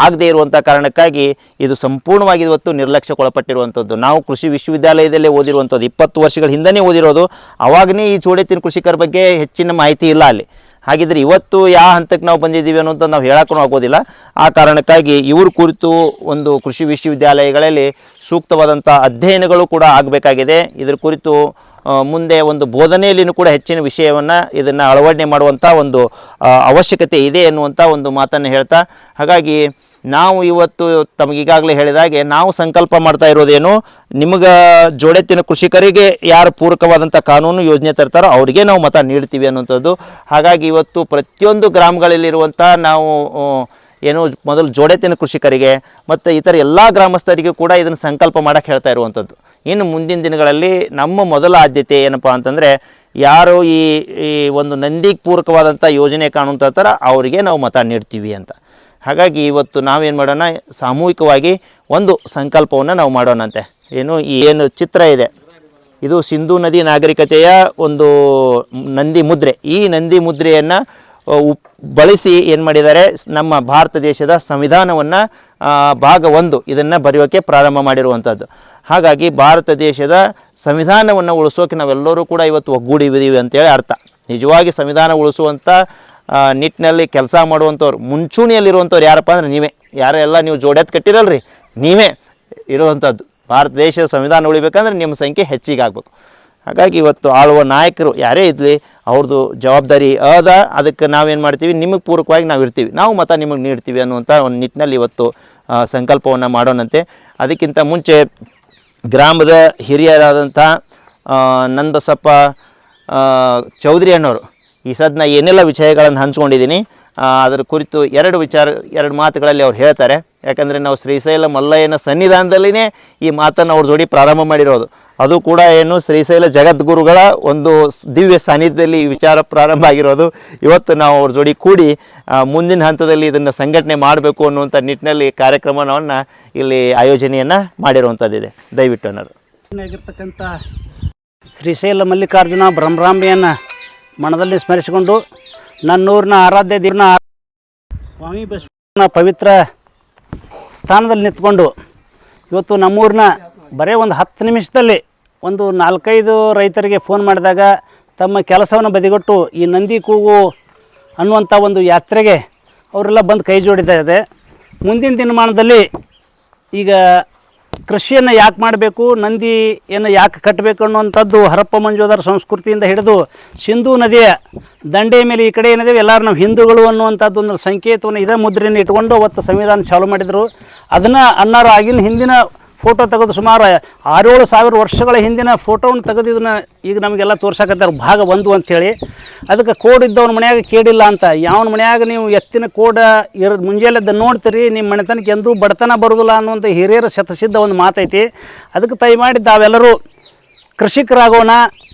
B: ಆಗದೇ ಇರುವಂಥ ಕಾರಣಕ್ಕಾಗಿ ಇದು ಸಂಪೂರ್ಣವಾಗಿ ಇವತ್ತು ನಿರ್ಲಕ್ಷ್ಯಕ್ಕೊಳಪಟ್ಟಿರುವಂಥದ್ದು. ನಾವು ಕೃಷಿ ವಿಶ್ವವಿದ್ಯಾಲಯದಲ್ಲೇ ಓದಿರುವಂಥದ್ದು, 20 ವರ್ಷಗಳ ಹಿಂದನೇ ಓದಿರೋದು. ಆವಾಗನೇ ಈ ಜೋಡೆತ್ತಿನ ಕೃಷಿಕರ ಬಗ್ಗೆ ಹೆಚ್ಚಿನ ಮಾಹಿತಿ ಇಲ್ಲ ಅಲ್ಲಿ. ಹಾಗಿದ್ರೆ ಇವತ್ತು ಯಾವ ಹಂತಕ್ಕೆ ನಾವು ಬಂದಿದ್ದೀವಿ ಅನ್ನೋಂಥ ನಾವು ಹೇಳೋಕ್ಕೂ ಆಗೋದಿಲ್ಲ. ಆ ಕಾರಣಕ್ಕಾಗಿ ಇವ್ರ ಕುರಿತು ಒಂದು ಕೃಷಿ ವಿಶ್ವವಿದ್ಯಾಲಯಗಳಲ್ಲಿ ಸೂಕ್ತವಾದಂಥ ಅಧ್ಯಯನಗಳು ಕೂಡ ಆಗಬೇಕಾಗಿದೆ. ಇದ್ರ ಕುರಿತು ಮುಂದೆ ಒಂದು ಬೋಧನೆಯಲ್ಲಿನೂ ಕೂಡ ಹೆಚ್ಚಿನ ವಿಷಯವನ್ನು ಇದನ್ನು ಅಳವಡಿಕೆ ಮಾಡುವಂಥ ಒಂದು ಅವಶ್ಯಕತೆ ಇದೆ ಎನ್ನುವಂಥ ಒಂದು ಮಾತನ್ನು ಹೇಳ್ತಾ, ಹಾಗಾಗಿ ನಾವು ಇವತ್ತು ತಮಗೀಗಾಗಲೇ ಹೇಳಿದಾಗೆ ನಾವು ಸಂಕಲ್ಪ ಮಾಡ್ತಾ ಇರೋದೇನು, ನಿಮಗೆ ಜೋಡೆತ್ತಿನ ಕೃಷಿಕರಿಗೆ ಯಾರು ಪೂರಕವಾದಂಥ ಕಾನೂನು ಯೋಜನೆ ತರ್ತಾರೋ ಅವರಿಗೆ ನಾವು ಮತ ನೀಡ್ತೀವಿ ಅನ್ನುವಂಥದ್ದು. ಹಾಗಾಗಿ ಇವತ್ತು ಪ್ರತಿಯೊಂದು ಗ್ರಾಮಗಳಲ್ಲಿರುವಂಥ ನಾವು ಏನು ಮೊದಲು ಜೋಡೆತ್ತಿನ ಕೃಷಿಕರಿಗೆ ಮತ್ತು ಇತರ ಎಲ್ಲ ಗ್ರಾಮಸ್ಥರಿಗೂ ಕೂಡ ಇದನ್ನು ಸಂಕಲ್ಪ ಮಾಡೋಕ್ಕೆ ಹೇಳ್ತಾ ಇರುವಂಥದ್ದು. ಇನ್ನು ಮುಂದಿನ ದಿನಗಳಲ್ಲಿ ನಮ್ಮ ಮೊದಲ ಆದ್ಯತೆ ಏನಪ್ಪ ಅಂತಂದರೆ, ಯಾರು ಈ ಒಂದು ನಂದಿಗೆ ಪೂರಕವಾದಂಥ ಯೋಜನೆ ಕಾನೂನು ತರ್ತಾರೋ ಅವರಿಗೆ ನಾವು ಮತ ನೀಡ್ತೀವಿ ಅಂತ. ಹಾಗಾಗಿ ಇವತ್ತು ನಾವೇನು ಮಾಡೋಣ, ಸಾಮೂಹಿಕವಾಗಿ ಒಂದು ಸಂಕಲ್ಪವನ್ನು ನಾವು ಮಾಡೋಣಂತೆ. ಏನು ಚಿತ್ರ ಇದೆ, ಇದು ಸಿಂಧೂ ನದಿ ನಾಗರಿಕತೆಯ ಒಂದು ನಂದಿ ಮುದ್ರೆ. ಈ ನಂದಿ ಮುದ್ರೆಯನ್ನು ಬಳಸಿ ಏನು ಮಾಡಿದ್ದಾರೆ, ನಮ್ಮ ಭಾರತ ದೇಶದ ಸಂವಿಧಾನವನ್ನು ಭಾಗ 1 ಇದನ್ನು ಬರೆಯೋಕ್ಕೆ ಪ್ರಾರಂಭ ಮಾಡಿರುವಂಥದ್ದು. ಹಾಗಾಗಿ ಭಾರತ ದೇಶದ ಸಂವಿಧಾನವನ್ನು ಉಳಿಸೋಕೆ ನಾವೆಲ್ಲರೂ ಕೂಡ ಇವತ್ತು ಒಗ್ಗೂಡಿದ್ದೀವಿ ಅಂತೇಳಿ ಅರ್ಥ. ನಿಜವಾಗಿ ಸಂವಿಧಾನ ಉಳಿಸುವಂಥ ನಿಟ್ಟಿನಲ್ಲಿ ಕೆಲಸ ಮಾಡುವಂಥವ್ರು ಮುಂಚೂಣಿಯಲ್ಲಿರುವಂಥವ್ರು ಯಾರಪ್ಪ ಅಂದರೆ ನೀವೇ. ಯಾರೆಲ್ಲ ನೀವು ಜೋಡೆತ್ತು ಕಟ್ಟಿರಲ್ರಿ, ನೀವೇ ಇರುವಂಥದ್ದು. ಭಾರತ ದೇಶದ ಸಂವಿಧಾನ ಉಳಿಬೇಕಂದ್ರೆ ನಿಮ್ಮ ಸಂಖ್ಯೆ ಹೆಚ್ಚಿಗೆ ಆಗಬೇಕು. ಹಾಗಾಗಿ ಇವತ್ತು ಆಳುವ ನಾಯಕರು ಯಾರೇ ಇರಲಿ ಅವ್ರದ್ದು ಜವಾಬ್ದಾರಿ ಅದ. ಅದಕ್ಕೆ ನಾವೇನು ಮಾಡ್ತೀವಿ, ನಿಮಗೆ ಪೂರಕವಾಗಿ ನಾವು ಇರ್ತೀವಿ, ನಾವು ಮತ ನಿಮಗೆ ನೀಡ್ತೀವಿ ಅನ್ನುವಂಥ ಒಂದು ನಿಟ್ಟಿನಲ್ಲಿ ಇವತ್ತು ಸಂಕಲ್ಪವನ್ನು ಮಾಡೋಣಂತೆ. ಅದಕ್ಕಿಂತ ಮುಂಚೆ ಗ್ರಾಮದ ಹಿರಿಯರಾದಂಥ ನಂದಬಸಪ್ಪ ಚೌಧರಿ ಅಣ್ಣವರು ಈ ಸದ್ನ ಏನೆಲ್ಲ ವಿಷಯಗಳನ್ನು ಹಂಚ್ಕೊಂಡಿದ್ದೀನಿ ಅದರ ಕುರಿತು ಎರಡು ಮಾತುಗಳಲ್ಲಿ ಅವ್ರು ಹೇಳ್ತಾರೆ. ಯಾಕಂದರೆ ನಾವು ಶ್ರೀಶೈಲ ಮಲ್ಲಯ್ಯನ ಸನ್ನಿಧಾನದಲ್ಲಿನೇ ಈ ಮಾತನ್ನು ಅವ್ರ ಜೋಡಿ ಪ್ರಾರಂಭ ಮಾಡಿರೋದು. ಅದು ಕೂಡ ಶ್ರೀಶೈಲ ಜಗದ್ಗುರುಗಳ ಒಂದು ದಿವ್ಯ ಸಾನ್ನಿಧ್ಯದಲ್ಲಿ ಈ ವಿಚಾರ ಪ್ರಾರಂಭ ಆಗಿರೋದು. ಇವತ್ತು ನಾವು ಅವ್ರ ಜೋಡಿ ಕೂಡಿ ಮುಂದಿನ ಹಂತದಲ್ಲಿ ಇದನ್ನು ಸಂಘಟನೆ ಮಾಡಬೇಕು ಅನ್ನುವಂಥ ನಿಟ್ಟಿನಲ್ಲಿ ಕಾರ್ಯಕ್ರಮವನ್ನು ಇಲ್ಲಿ ಆಯೋಜನೆಯನ್ನು ಮಾಡಿರುವಂಥದ್ದಿದೆ. ದಯವಿಟ್ಟು ಅನ್ನೋದು
C: ಆಗಿರ್ತಕ್ಕಂಥ ಶ್ರೀಶೈಲ ಮಲ್ಲಿಕಾರ್ಜುನ ಬ್ರಹ್ಮರಾಂಬೆಯನ್ನು ಮನದಲ್ಲಿ ಸ್ಮರಿಸಿಕೊಂಡು ನನ್ನೂರಿನ ಆರಾಧ್ಯ ದೇವನ ಸ್ವಾಮಿ ಬಸವನ ಪವಿತ್ರ ಸ್ಥಾನದಲ್ಲಿ ನಿಂತ್ಕೊಂಡು ಇವತ್ತು ನಮ್ಮೂರಿನ ಬರೀ ಒಂದು 10 ನಿಮಿಷದಲ್ಲಿ ಒಂದು 4-5 ರೈತರಿಗೆ ಫೋನ್ ಮಾಡಿದಾಗ ತಮ್ಮ ಕೆಲಸವನ್ನು ಬದಿಗೊಟ್ಟು ಈ ನಂದಿ ಕೂಗು ಅನ್ನುವಂಥ ಒಂದು ಯಾತ್ರೆಗೆ ಅವರೆಲ್ಲ ಬಂದು ಕೈ ಜೋಡಿದ್ದಾರೆ. ಮುಂದಿನ ದಿನಮಾನದಲ್ಲಿ ಈಗ ಕೃಷಿಯನ್ನು ಯಾಕೆ ಮಾಡಬೇಕು, ನಂದಿಯನ್ನು ಯಾಕೆ ಕಟ್ಟಬೇಕು ಅನ್ನುವಂಥದ್ದು ಹರಪ್ಪ ಮಂಜುದಾರ ಸಂಸ್ಕೃತಿಯಿಂದ ಹಿಡಿದು ಸಿಂಧೂ ನದಿಯ ದಂಡೆ ಮೇಲೆ ಈ ಕಡೆ ಏನಿದೆ ಎಲ್ಲರೂ ನಾವು ಹಿಂದೂಗಳು ಅನ್ನುವಂಥದ್ದು ಒಂದು ಸಂಕೇತವನ್ನು ಇದೇ ಮುದ್ರೆಯನ್ನು ಇಟ್ಕೊಂಡು ಅವತ್ತು ಸಂವಿಧಾನ ಚಾಲೂ ಮಾಡಿದರು. ಅದನ್ನು ಅನ್ನಾರು ಆಗಿನ ಹಿಂದಿನ ಫೋಟೋ ತೆಗೆದು ಸುಮಾರು 6-7 ಸಾವಿರ ವರ್ಷಗಳ ಹಿಂದಿನ ಫೋಟೋವನ್ನು ತೆಗೆದು ಇದನ್ನು ಈಗ ನಮಗೆಲ್ಲ ತೋರ್ಸಕತ್ತಾರೆ ಭಾಗ 1 ಅಂಥೇಳಿ. ಅದಕ್ಕೆ ಕೋಡ್ ಇದ್ದವನ ಮನೆಯಾಗ ಕೇಡಿಲ್ಲ ಅಂತ. ಯಾವನ ಮನೆಯಾಗ ನೀವು ಎತ್ತಿನ ಕೋಡ ಮುಂಜಾನೆದ್ದು ನೋಡ್ತೀರಿ, ನಿಮ್ಮ ಮನೆತನಕ್ಕೆ ಎಂದೂ ಬಡತನ ಬರೋದಿಲ್ಲ ಅನ್ನುವಂಥ ಹಿರಿಯರ ಶತಸಿದ್ಧ ಒಂದು ಮಾತೈತಿ. ಅದಕ್ಕೆ ದಯಮಾಡಿ ತಾವೆಲ್ಲರೂ ಕೃಷಿಕರಾಗೋಣ.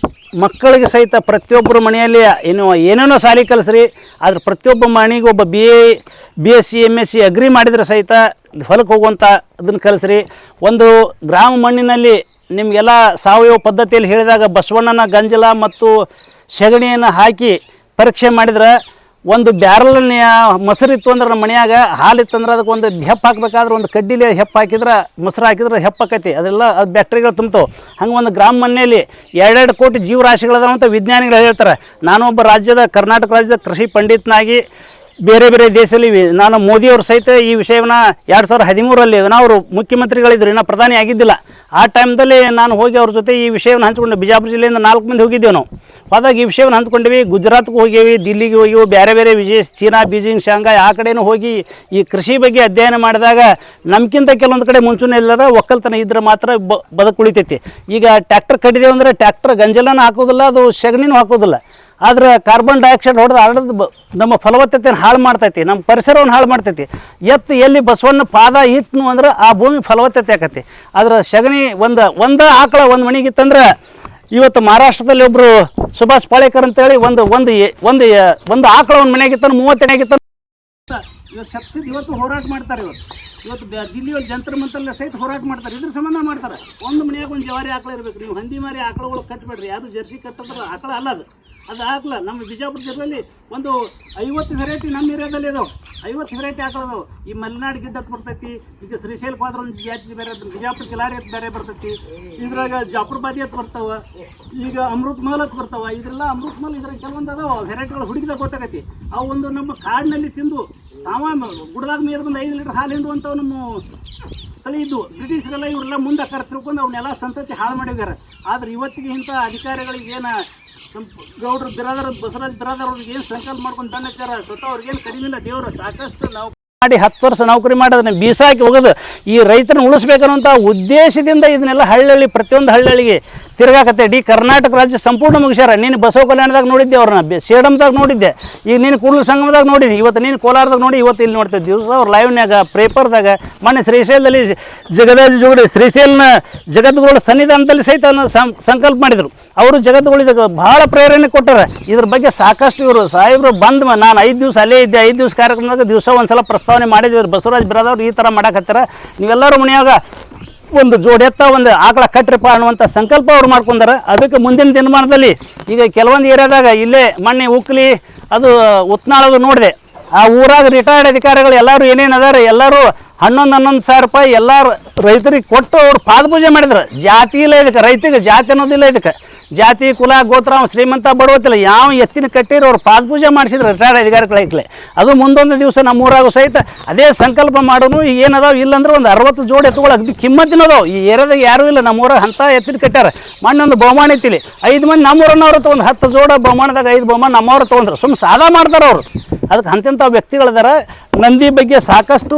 C: ಮಕ್ಕಳಿಗೆ ಸಹಿತ ಪ್ರತಿಯೊಬ್ಬರ ಮನೆಯಲ್ಲಿ ಏನೇನೋ ಶಾಲೆ ಕಲಿಸ್ರಿ, ಆದರೆ ಪ್ರತಿಯೊಬ್ಬ ಮನೆಗೆ ಒಬ್ಬ BSc MSc ಅಗ್ರಿ ಮಾಡಿದರೆ ಸಹಿತ ಹೊಲಕ್ಕೆ ಹೋಗುವಂಥ ಅದನ್ನು ಕಲಿಸ್ರಿ. ಒಂದು ಗ್ರಾಮ ಮಣ್ಣಿನಲ್ಲಿ ನಿಮಗೆಲ್ಲ ಸಾವಯವ ಪದ್ಧತಿಯಲ್ಲಿ ಹೇಳಿದಾಗ ಬಸವಣ್ಣನ ಗಂಜಲ ಮತ್ತು ಸೆಗಣಿಯನ್ನು ಹಾಕಿ ಪರೀಕ್ಷೆ ಮಾಡಿದ್ರೆ ಒಂದು ಬ್ಯಾರಲ್ನ ಮೊಸರು ಇತ್ತು ಅಂದ್ರೆ ನಮ್ಮ ಮನೆಯಾಗ ಹಾಲಿತ್ತು ಅಂದ್ರೆ ಅದಕ್ಕೆ ಒಂದು ಹೆಪ್ಪು ಹಾಕಬೇಕಾದ್ರೆ ಒಂದು ಕಡ್ಡಿಲಿ ಹೆಪ್ಪು ಹಾಕಿದ್ರೆ ಮೊಸರು ಹಾಕಿದ್ರೆ ಹೆಪ್ಪಾಕೈತಿ, ಅದೆಲ್ಲ ಅದು ಬ್ಯಾಕ್ಟೀರಿಯಾಗಳು ತುಂಬ್ತವೆ. ಹಂಗೆ ಒಂದು ಗ್ರಾಮ ಮನೆಯಲ್ಲಿ 2 ಕೋಟಿ ಜೀವರಾಶಿಗಳದಾವಂಥ ವಿಜ್ಞಾನಿಗಳು ಹೇಳ್ತಾರೆ. ನಾನೊಬ್ಬ ಕರ್ನಾಟಕ ರಾಜ್ಯದ ಕೃಷಿ ಪಂಡಿತನಾಗಿ ಬೇರೆ ಬೇರೆ ದೇಶದಲ್ಲಿ ನಾನು ಮೋದಿಯವರು ಸಹಿತ ಈ ವಿಷಯವನ್ನು 2013ರಲ್ಲಿ ಅವರು ಮುಖ್ಯಮಂತ್ರಿಗಳಿದ್ರು, ಇನ್ನೂ ಪ್ರಧಾನಿ ಆಗಿದ್ದಿಲ್ಲ. ಆ ಟೈಮ್ದಲ್ಲಿ ನಾನು ಹೋಗಿ ಅವ್ರ ಜೊತೆ ಈ ವಿಷಯವನ್ನು ಹಂಚ್ಕೊಂಡು, ಬಿಜಾಪುರ ಜಿಲ್ಲೆಯಿಂದ 4 ಮಂದಿ ಹೋಗಿದ್ದೇವೆ ನಾವು. ಹೋದಾಗ ಈ ವಿಷಯವನ್ನು ಹಂಚ್ಕೊಂಡ್ವಿ. ಗುಜರಾತ್ಗೆ ಹೋಗ್ಯೇವಿ, ದಿಲ್ಲಿಗೆ ಹೋಗಿವು, ಬೇರೆ ಬೇರೆ ಚೀನಾ, ಬೀಜಿಂಗ್, ಶಾಂಘಾಯ್ ಆ ಕಡೆನೂ ಹೋಗಿ ಈ ಕೃಷಿ ಬಗ್ಗೆ ಅಧ್ಯಯನ ಮಾಡಿದಾಗ ನಮ್ಗಿಂತ ಕೆಲವೊಂದು ಕಡೆ ಮುಂಚೂಣಿ ಎಲ್ಲರ ಒಕ್ಕಲ್ತನ ಇದ್ರೆ ಮಾತ್ರ ಬದುಕುಳಿತೈತಿ. ಈಗ ಟ್ಯಾಕ್ಟರ್ ಕಟ್ಟಿದೇವು ಅಂದರೆ ಟ್ಯಾಕ್ಟರ್ ಗಂಜಲನೂ ಹಾಕೋದಿಲ್ಲ, ಅದು ಸಗಣಿನೂ ಹಾಕೋದಿಲ್ಲ. ಆದ್ರೆ ಕಾರ್ಬನ್ ಡೈಆಕ್ಸೈಡ್ ಹೊಡೆದು ನಮ್ಮ ಫಲವತ್ತತೆಯನ್ನು ಹಾಳು ಮಾಡ್ತೈತಿ, ನಮ್ಮ ಪರಿಸರವನ್ನು ಹಾಳು ಮಾಡ್ತೈತಿ. ಎಲ್ಲಿ ಬಸವಣ್ಣ ಪಾದ ಇಟ್ನು ಅಂದ್ರೆ ಆ ಭೂಮಿ ಫಲವತ್ತತೆ ಆಕತಿ. ಆದ್ರೆ ಸಗಣಿ ಒಂದು ಆಕಳ ಒಂದು ಮನೆಗಿತ್ತಂದ್ರೆ, ಇವತ್ತು ಮಹಾರಾಷ್ಟ್ರದಲ್ಲಿ ಒಬ್ಬರು ಸುಭಾಷ್ ಪಾಳೇಕರ್ ಅಂತೇಳಿ ಒಂದು ಆಕಳ ಒಂದು ಮನೆಗಿತ್ತಾನೆ 30 ಮನೆಗಿತ್ತಾನೆ ಇವತ್ತು ಸಬ್ಸಿಡಿ ಇವತ್ತು ಹೋರಾಟ ಮಾಡ್ತಾರೆ. ಇವತ್ತು ದಿಲ್ಲಿಯಲ್ಲಿ ಜಂತರ ಮಂತರಲ್ಲೇ ಸಹಿತ ಹೋರಾಟ ಮಾಡ್ತಾರೆ, ಇದ್ರ ಸಂಬಂಧ ಮಾಡ್ತಾರೆ. ಒಂದು ಮನೆಯಾಗ ಒಂದು ಜವಾರಿ ಆಕಳ ಇರಬೇಕು. ನೀವು ಹಂದಿ ಮಾರಿ ಆಕಳಗಳು ಕಟ್ಟಬೇಡ್ರಿ, ಯಾರು ಜರ್ಸಿ ಕಟ್ಟಿದ್ರೆ ಆಕಳ ಅಲ್ಲ ಅದು ಹಾಕ್ಲ. ನಮ್ಮ ಬಿಜಾಪುರ ಜಿಲ್ಲೆಯಲ್ಲಿ ಒಂದು 50 ವೆರೈಟಿ ನಮ್ಮ ಏರಿಯಾದಲ್ಲಿ ಇದಾವೆ, 50 ವೆರೈಟಿ ಆಕಳ ಅದಾವೆ. ಈ ಮಲೆನಾಡು ಗಿಡ್ಡ ಅಂತ ಬರ್ತೈತಿ, ಈಗ ಶ್ರೀಶೈಲಕ್ಕೆ ಹೋದ್ರೆ ಒಂದು ಜಾತಿ ಬೇರೆ, ಬಿಜಾಪುರ ಕಿಲಾರಿ ಅಂತ ಬೇರೆ ಬರ್ತೈತಿ, ಇದ್ರಾಗ ಜಾಪುರ್ಬಾದಿ ಅಂತ ಬರ್ತಾವೆ, ಈಗ ಅಮೃತ್ ಮಹಲ್ ಅಂತ ಬರ್ತಾವೆ. ಇದೆಲ್ಲ ಅಮೃತ್ ಮಹಲ್ ಇದ್ರಾಗ ಕೆಲವೊಂದು ಅದಾವೆ ವೆರೈಟಿಗಳು ಹುಡುಗಿದಾಗ ಗೊತ್ತಾಗೈತಿ. ಅವು ಒಂದು ನಮ್ಮ ಕಾಡಿನಲ್ಲಿ ತಿಂದು ತಾವ ಗುಡ್ದಾಗ ಮೇಲೆ ಬಂದು 5 ಲೀಟರ್ ಹಾಲು ಹಿಂಡುವಂಥವು ನಮ್ಮ ತಳಿ ಇದ್ದು. ಬ್ರಿಟಿಷರೆಲ್ಲ ಇವರೆಲ್ಲ ಮುಂದೆ ತಿಳ್ಕೊಂಡು ಅವನ್ನೆಲ್ಲ ಸಂತತಿ ಹಾಳು ಮಾಡಿದ್ದಾರೆ. ಆದ್ರೆ ಇವತ್ತಿಗೆ ಇಂಥ ಅಧಿಕಾರಿಗಳಿಗೆ ಏನು ನಮ್ಮ ಗೌಡ್ರು ಬಿರಾದರ್ ಬಸವರಾಜ್ ಬಿರಾದರ್ ಅವ್ರಿಗೆ ಏನು ಸಂಕಲ್ಪ ಮಾಡ್ಕೊಂಡು ತಂದಾಚಾರ, ಸ್ವತಃ ಅವ್ರಿಗೇನು ಕಡಿಮೆ ಇಲ್ಲ. ದೇವರು ಸಾಕಷ್ಟು ನಾವು ಮಾಡಿ 10 ವರ್ಷ ನೌಕರಿ ಮಾಡೋದನ್ನ ಬೀಸಾಕಿ ಹೋಗೋದು ಈ ರೈತರನ್ನ ಉಳಿಸ್ಬೇಕನ್ನುವಂಥ ಉದ್ದೇಶದಿಂದ ಇದನ್ನೆಲ್ಲ ಹಳ್ಳಿ ಪ್ರತಿಯೊಂದು ಹಳ್ಳಿಗೆ ತಿರ್ಗಾಕತ್ತೆ. ಇಡೀ ಕರ್ನಾಟಕ ರಾಜ್ಯ ಸಂಪೂರ್ಣ ಮುಗಿಸ್ಯಾರ. ನೀನು ಬಸವ ಕಲ್ಯಾಣದಾಗ ನೋಡಿದ್ದೆ, ಅವ್ರನ್ನ ಸೇಡಮ್ದಾಗ ನೋಡಿದ್ದೆ, ಈಗ ನೀನು ಕೂಡಲ ಸಂಗಮದಾಗ ನೋಡಿದ್ದೆ, ಇವತ್ತು ನೀನು ಕೋಲಾರದಾಗ ನೋಡಿ, ಇವತ್ತು ಇಲ್ಲಿ ನೋಡ್ತಿದ್ದೆ. ದಿವಸ ಅವ್ರು ಲೈವ್ನ್ಯಾಗ ಪೇಪರ್ದಾಗ ಮೊನ್ನೆ ಶ್ರೀಶೈಲದಲ್ಲಿ ಜಗದಾಜ ಜೋಗಡಿ ಶ್ರೀಶೈಲನ ಜಗದ್ಗುರುಗಳ ಸನ್ನಿಧಾನದಲ್ಲಿ ಸಹಿತ ಸಂಕಲ್ಪ ಮಾಡಿದರು. ಅವರು ಜಗದ್ಗುಳಿದಾಗ ಭಾಳ ಪ್ರೇರಣೆ ಕೊಟ್ಟಾರೆ. ಇದ್ರ ಬಗ್ಗೆ ಸಾಕಷ್ಟು ಇವರು ಸಾಹೇಬರು ಬಂದು ನಾನು 5 ದಿವಸ ಅಲ್ಲೇ ಇದ್ದೆ. 5 ದಿವಸ ಕಾರ್ಯಕ್ರಮದಾಗ ದಿವಸ ಒಂದ್ಸಲ ಪ್ರಸ್ತಾವನೆ ಮಾಡಿದ್ವಿ. ಬಸವರಾಜ್ ಬಿರಾದವ್ರು ಈ ಥರ ಮಾಡಕತ್ತಾರ, ನೀವೆಲ್ಲರೂ ಮನೆಯಾಗ ಒಂದು ಜೋಡೆತ್ತ ಒಂದು ಆಕಳ ಕಟ್ರಿಪ್ಪ ಅನ್ನುವಂಥ ಸಂಕಲ್ಪ ಅವ್ರು ಮಾಡ್ಕೊಂಡಾರ. ಅದಕ್ಕೆ ಮುಂದಿನ ದಿನಮಾನದಲ್ಲಿ ಈಗ ಕೆಲವೊಂದು ಏರಿಯಾದಾಗ ಇಲ್ಲೇ ಮೊನ್ನೆ ಉಕ್ಲಿ ಅದು ಉತ್ನಾಳದು ನೋಡಿದೆ. ಆ ಊರಾಗ ರಿಟೈರ್ಡ್ ಅಧಿಕಾರಿಗಳು ಎಲ್ಲರೂ ಏನೇನು ಅದಾರ ಎಲ್ಲರೂ 11,000 ರೂಪಾಯಿ ಎಲ್ಲ ರೈತರಿಗೆ ಕೊಟ್ಟು ಅವ್ರು ಪಾದಪೂಜೆ ಮಾಡಿದ್ರು. ಜಾತಿ ಇಲ್ಲ ಇದಕ್ಕೆ, ರೈತರಿಗೆ ಜಾತಿ ಅನ್ನೋದಿಲ್ಲ ಇದಕ್ಕೆ. ಜಾತಿ ಕುಲ ಗೋತ್ರ ಶ್ರೀಮಂತ ಬಡವತ್ತಿಲ್ಲ, ಯಾವ ಎತ್ತಿನ ಕಟ್ಟಿರೋ ಅವ್ರು ಪಾದಪೂಜೆ ಮಾಡಿಸಿದ್ರು ರಿಟೈರ್ಡ್ ಅಧಿಕಾರಿಗಳೈಕ್ಲೆ. ಅದು ಮುಂದೊಂದು ದಿವಸ ನಮ್ಮೂರಾಗೂ ಸಹಿತ ಅದೇ ಸಂಕಲ್ಪ ಮಾಡೋನು. ಏನದಾವ ಇಲ್ಲಂದ್ರೆ ಒಂದು 60 ಜೋಡಿ ಎತ್ತುಗಳು ಅಗದಿ ಕಿಮ್ಮತ್ತಿನದಾವು. ಈ ಏರಿಯಾದಾಗ ಯಾರೂ ಇಲ್ಲ, ನಮ್ಮೂರಾಗ ಅಂಥ ಎತ್ತಿನ ಕಟ್ಟಾರ. ಮೊನ್ನೊಂದು ಬಹುಮಾನ ಇತ್ತಿಲಿ 5 ಮಂದಿ ನಮ್ಮೂರನ್ನವ್ರು ತೊಗೊಂಡು 10 ಜೋಡ ಬಹುಮಾನದಾಗ 5 ಬಹುಮಾನ ನಮ್ಮವ್ರು ತೊಗೊಂಡ್ರು. ಸುಮ್ಮನೆ ಸಾದಾ ಮಾಡ್ತಾರೆ ಅವರು. ಅದಕ್ಕೆ ಅಂಥಂಥ ವ್ಯಕ್ತಿಗಳಿದಾರ. ನಂದಿ ಬಗ್ಗೆ ಸಾಕಷ್ಟು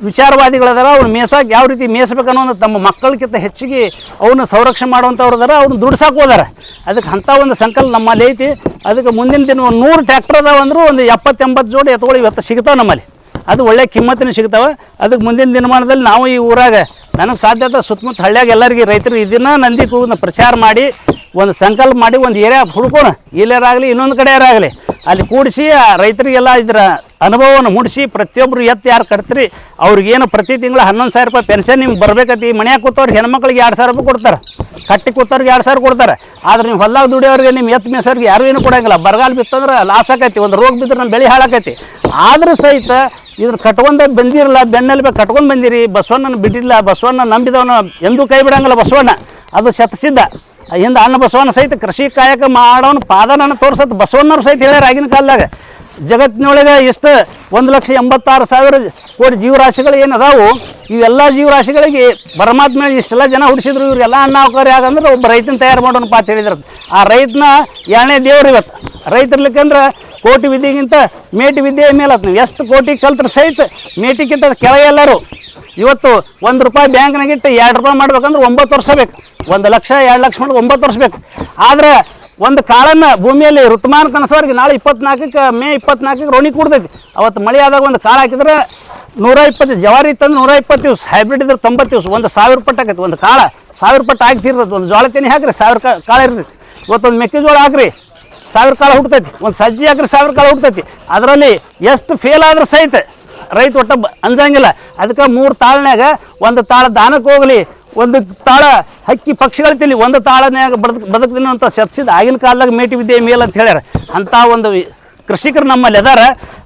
C: ವಿಚಾರವಾದಿಗಳದಾರ. ಅವ್ರು ಮೇಸಾಗಿ ಯಾವ ರೀತಿ ಮೇಯಿಸ್ಬೇಕನ್ನೋ ಒಂದು ತಮ್ಮ ಮಕ್ಕಳಿಗಿಂತ ಹೆಚ್ಚಿಗೆ ಅವನ್ನ ಸಂರಕ್ಷಣೆ ಮಾಡುವಂಥವ್ರು ಅದಾರ. ಅವ್ರನ್ನ ದುಡ್ಸಾಕೆ ಹೋದಾರ. ಅದಕ್ಕೆ ಅಂಥ ಒಂದು ಸಂಕಲ್ಪ ನಮ್ಮಲ್ಲಿ ಐತಿ. ಅದಕ್ಕೆ ಮುಂದಿನ ದಿನ 100 ಟ್ರ್ಯಾಕ್ಟರ್ ಅದಾವ ಅಂದರೂ ಒಂದು 70-80 ಜೋಡಿ ಎತ್ತುಗಳು ಇವತ್ತು ಸಿಗ್ತಾವೆ ನಮ್ಮಲ್ಲಿ. ಅದು ಒಳ್ಳೆ ಕಿಮ್ಮತ್ತಿನ ಸಿಗ್ತಾವೆ. ಅದಕ್ಕೆ ಮುಂದಿನ ದಿನಮಾನದಲ್ಲಿ ನಾವು ಈ ಊರಾಗ ನನಗೆ ಸಾಧ್ಯತೆ ಸುತ್ತಮುತ್ತ ಹಳ್ಳಿಯಾಗ ಎಲ್ಲರಿಗೆ ರೈತರಿಗೆ ಇದನ್ನು ನಂದಿ ಕೂಗನ್ನ ಪ್ರಚಾರ ಮಾಡಿ ಒಂದು ಸಂಕಲ್ಪ ಮಾಡಿ ಒಂದು ಏರಿಯಾ ಹುಡ್ಕೋಣ, ಇಲ್ಲಾರಾಗಲಿ ಇನ್ನೊಂದು ಕಡೆಯಾರಾಗಲಿ ಅಲ್ಲಿ ಕೂಡಿಸಿ ಆ ರೈತರಿಗೆಲ್ಲ ಇದರ ಅನುಭವವನ್ನು ಮೂಡಿಸಿ ಪ್ರತಿಯೊಬ್ಬರು ಎತ್ತು ಯಾರು ಕಟ್ತೀರಿ ಅವ್ರಿಗೇನು ಪ್ರತಿ ತಿಂಗಳು 11,000 ರೂಪಾಯಿ ಪೆನ್ಷನ್ ನಿಮ್ಗೆ ಬರಬೇಕತಿ. ಮನೆಯಾಗ ಕೂತವ್ರಿಗೆ ಹೆಣ್ಮಕ್ಳಿಗೆ 2,000 ರೂಪಾಯಿ ಕೊಡ್ತಾರೆ, ಕಟ್ಟಿ ಕೂತವ್ರಿಗೆ 2,000 ಕೊಡ್ತಾರೆ. ಆದ್ರೆ ನೀವು ಹೊಲ್ದಾಗ ದುಡಿಯೋರಿಗೆ ನಿಮ್ಮ ಎತ್ತು ಮೇಸೋರಿಗೆ ಯಾರು ಏನು ಕೊಡೋಂಗಿಲ್ಲ. ಬರಗಾಲ ಬಿತ್ತಂದ್ರೆ ಲಾಸ್ ಆಕೈತಿ, ಒಂದು ರೋಗ ಬಿದ್ದರೆ ನಮ್ಮ ಬೆಳೆ ಹಾಳಾಕೈತಿ. ಆದರೂ ಸಹಿತ ಇದ್ರ ಕಟ್ಕೊಂಡೆ ಬಂದಿರಲ್ಲ, ಬೆನ್ನೆಲ್ಬೇಕು ಕಟ್ಕೊಂಡು ಬಂದಿರಿ. ಬಸವಣ್ಣನ ಬಿಟ್ಟಿಲ್ಲ, ಬಸವಣ್ಣ ನಂಬಿದವನು ಎಂದೂ ಕೈ ಬಿಡಂಗಿಲ್ಲ. ಬಸವಣ್ಣ ಅದು ಶತಸಿದ್ಧ. ಹಿಂದೆ ಅನ್ನ ಬಸವಣ್ಣ ಸಹಿತ ಕೃಷಿ ಕಾಯಕ ಮಾಡೋನು ಪಾದನನ್ನು ತೋರ್ಸತ್ತು ಬಸವಣ್ಣವ್ರು ಸಹಿತ ಹೇಳ್ಯಾರ. ಆಗಿನ ಕಾಲದಾಗ ಜಗತ್ತಿನೊಳಗೆ ಎಷ್ಟು 1,86,000 ಕೋಟಿ ಜೀವರಾಶಿಗಳು ಏನು ಅದಾವು, ಇವೆಲ್ಲ ಜೀವರಾಶಿಗಳಿಗೆ ಪರಮಾತ್ಮ ಇಷ್ಟೆಲ್ಲ ಜನ ಹುಡಿಸಿದ್ರು. ಇವರೆಲ್ಲ ಅನ್ನಾವಕಾರಿ ಆಗಂದ್ರೆ ಒಬ್ಬ ರೈತನ ತಯಾರು ಮಾಡೋಣಪ್ಪ ಅಂತ ಹೇಳಿದ್ರು. ಆ ರೈತನ 2ನೇ ದೇವ್ರು ಇವತ್ತು. ರೈತರ್ಲಿಕ್ಕಂದ್ರೆ ಕೋಟಿ ವಿದ್ಯೆಗಿಂತ ಮೇಟಿ ವಿದ್ಯೆ ಮೇಲೆ ನೀವು ಎಷ್ಟು ಕೋಟಿ ಕಲ್ತ್ರೆ ಸಹಿತ ಮೇಟಿಗಿಂತ ಕೆಳಗೆ ಎಲ್ಲರೂ. ಇವತ್ತು 1 ರೂಪಾಯಿ ಬ್ಯಾಂಕ್ನಾಗಿಟ್ಟು 2 ರೂಪಾಯಿ ಮಾಡ್ಬೇಕಂದ್ರೆ 9 ವರ್ಷ ಬೇಕು. 1 ಲಕ್ಷ 2 ಲಕ್ಷ ಮಾಡೋದು 9 ವರ್ಷ ಬೇಕು. ಆದರೆ ಒಂದು ಕಾಳನ್ನು ಭೂಮಿಯಲ್ಲಿ ಋತುಮಾನ ಕನಸವರೆಗೆ ನಾಳೆ 24ಕ್ಕೆ ಮೇ 24ಕ್ಕೆ ರೋಣಿ ಕೂಡ್ತೈತಿ. ಅವತ್ತು ಮಳೆ ಆದಾಗ ಒಂದು ಕಾಳು ಹಾಕಿದ್ರೆ 120 ಜವಾರಿ ಇತ್ತಂದ್ರೆ 120 ದಿವಸ, ಹೈಬ್ರಿಡ್ ಇದ್ರೆ 90 ದಿವಸ, 1,000 ಪಟ್ಟು ಆಕೈತಿ. ಒಂದು ಕಾಳು 1000 ಪಟ್ಟು ಆಗ್ತಿರ್ತೈತಿ. ಒಂದು ಜೋಳ ತೆನಿ ಹಾಕ್ರಿ 1000 ಕಾಳು ಇರ್ತೈತಿ. ಇವತ್ತೊಂದು ಮೆಕ್ಕೆಜೋಳ ಹಾಕ್ರಿ 1000 ಕಾಳು ಹುಡ್ತೈತಿ. ಒಂದು ಸಜ್ಜಿ ಹಾಕ್ರಿ 1000 ಕಾಳು ಹುಡ್ತೈತಿ. ಅದರಲ್ಲಿ ಎಷ್ಟು ಫೇಲ್ ಆದ್ರೆ ಸಹಿತ ರೈತ ಒಟ್ಟ ಅಂಜಂಗಿಲ್ಲ. ಅದಕ್ಕೆ 3 ತಾಳ್ನಾಗ ಒಂದು ತಾಳ ದಾನಕ್ಕೆ ಹೋಗಲಿ, ಒಂದು ತಾಳ ಹಕ್ಕಿ ಪಕ್ಷಿಗಳು ತಿಳಿ, ಒಂದು ತಾಳನ್ಯಾಗ ಬದುಕ್ತೀನಿ ಅಂತ ಶತಸಿದ್ಧ. ಆಗಿನ ಕಾಲದಾಗ ಮೇಟಿ ವಿದ್ಯೆ ಮೇಲ್ ಅಂತ ಹೇಳ್ಯಾರ. ಅಂಥ ಒಂದು ಕೃಷಿಕರು ನಮ್ಮಲ್ಲಿ ಅದಾರ.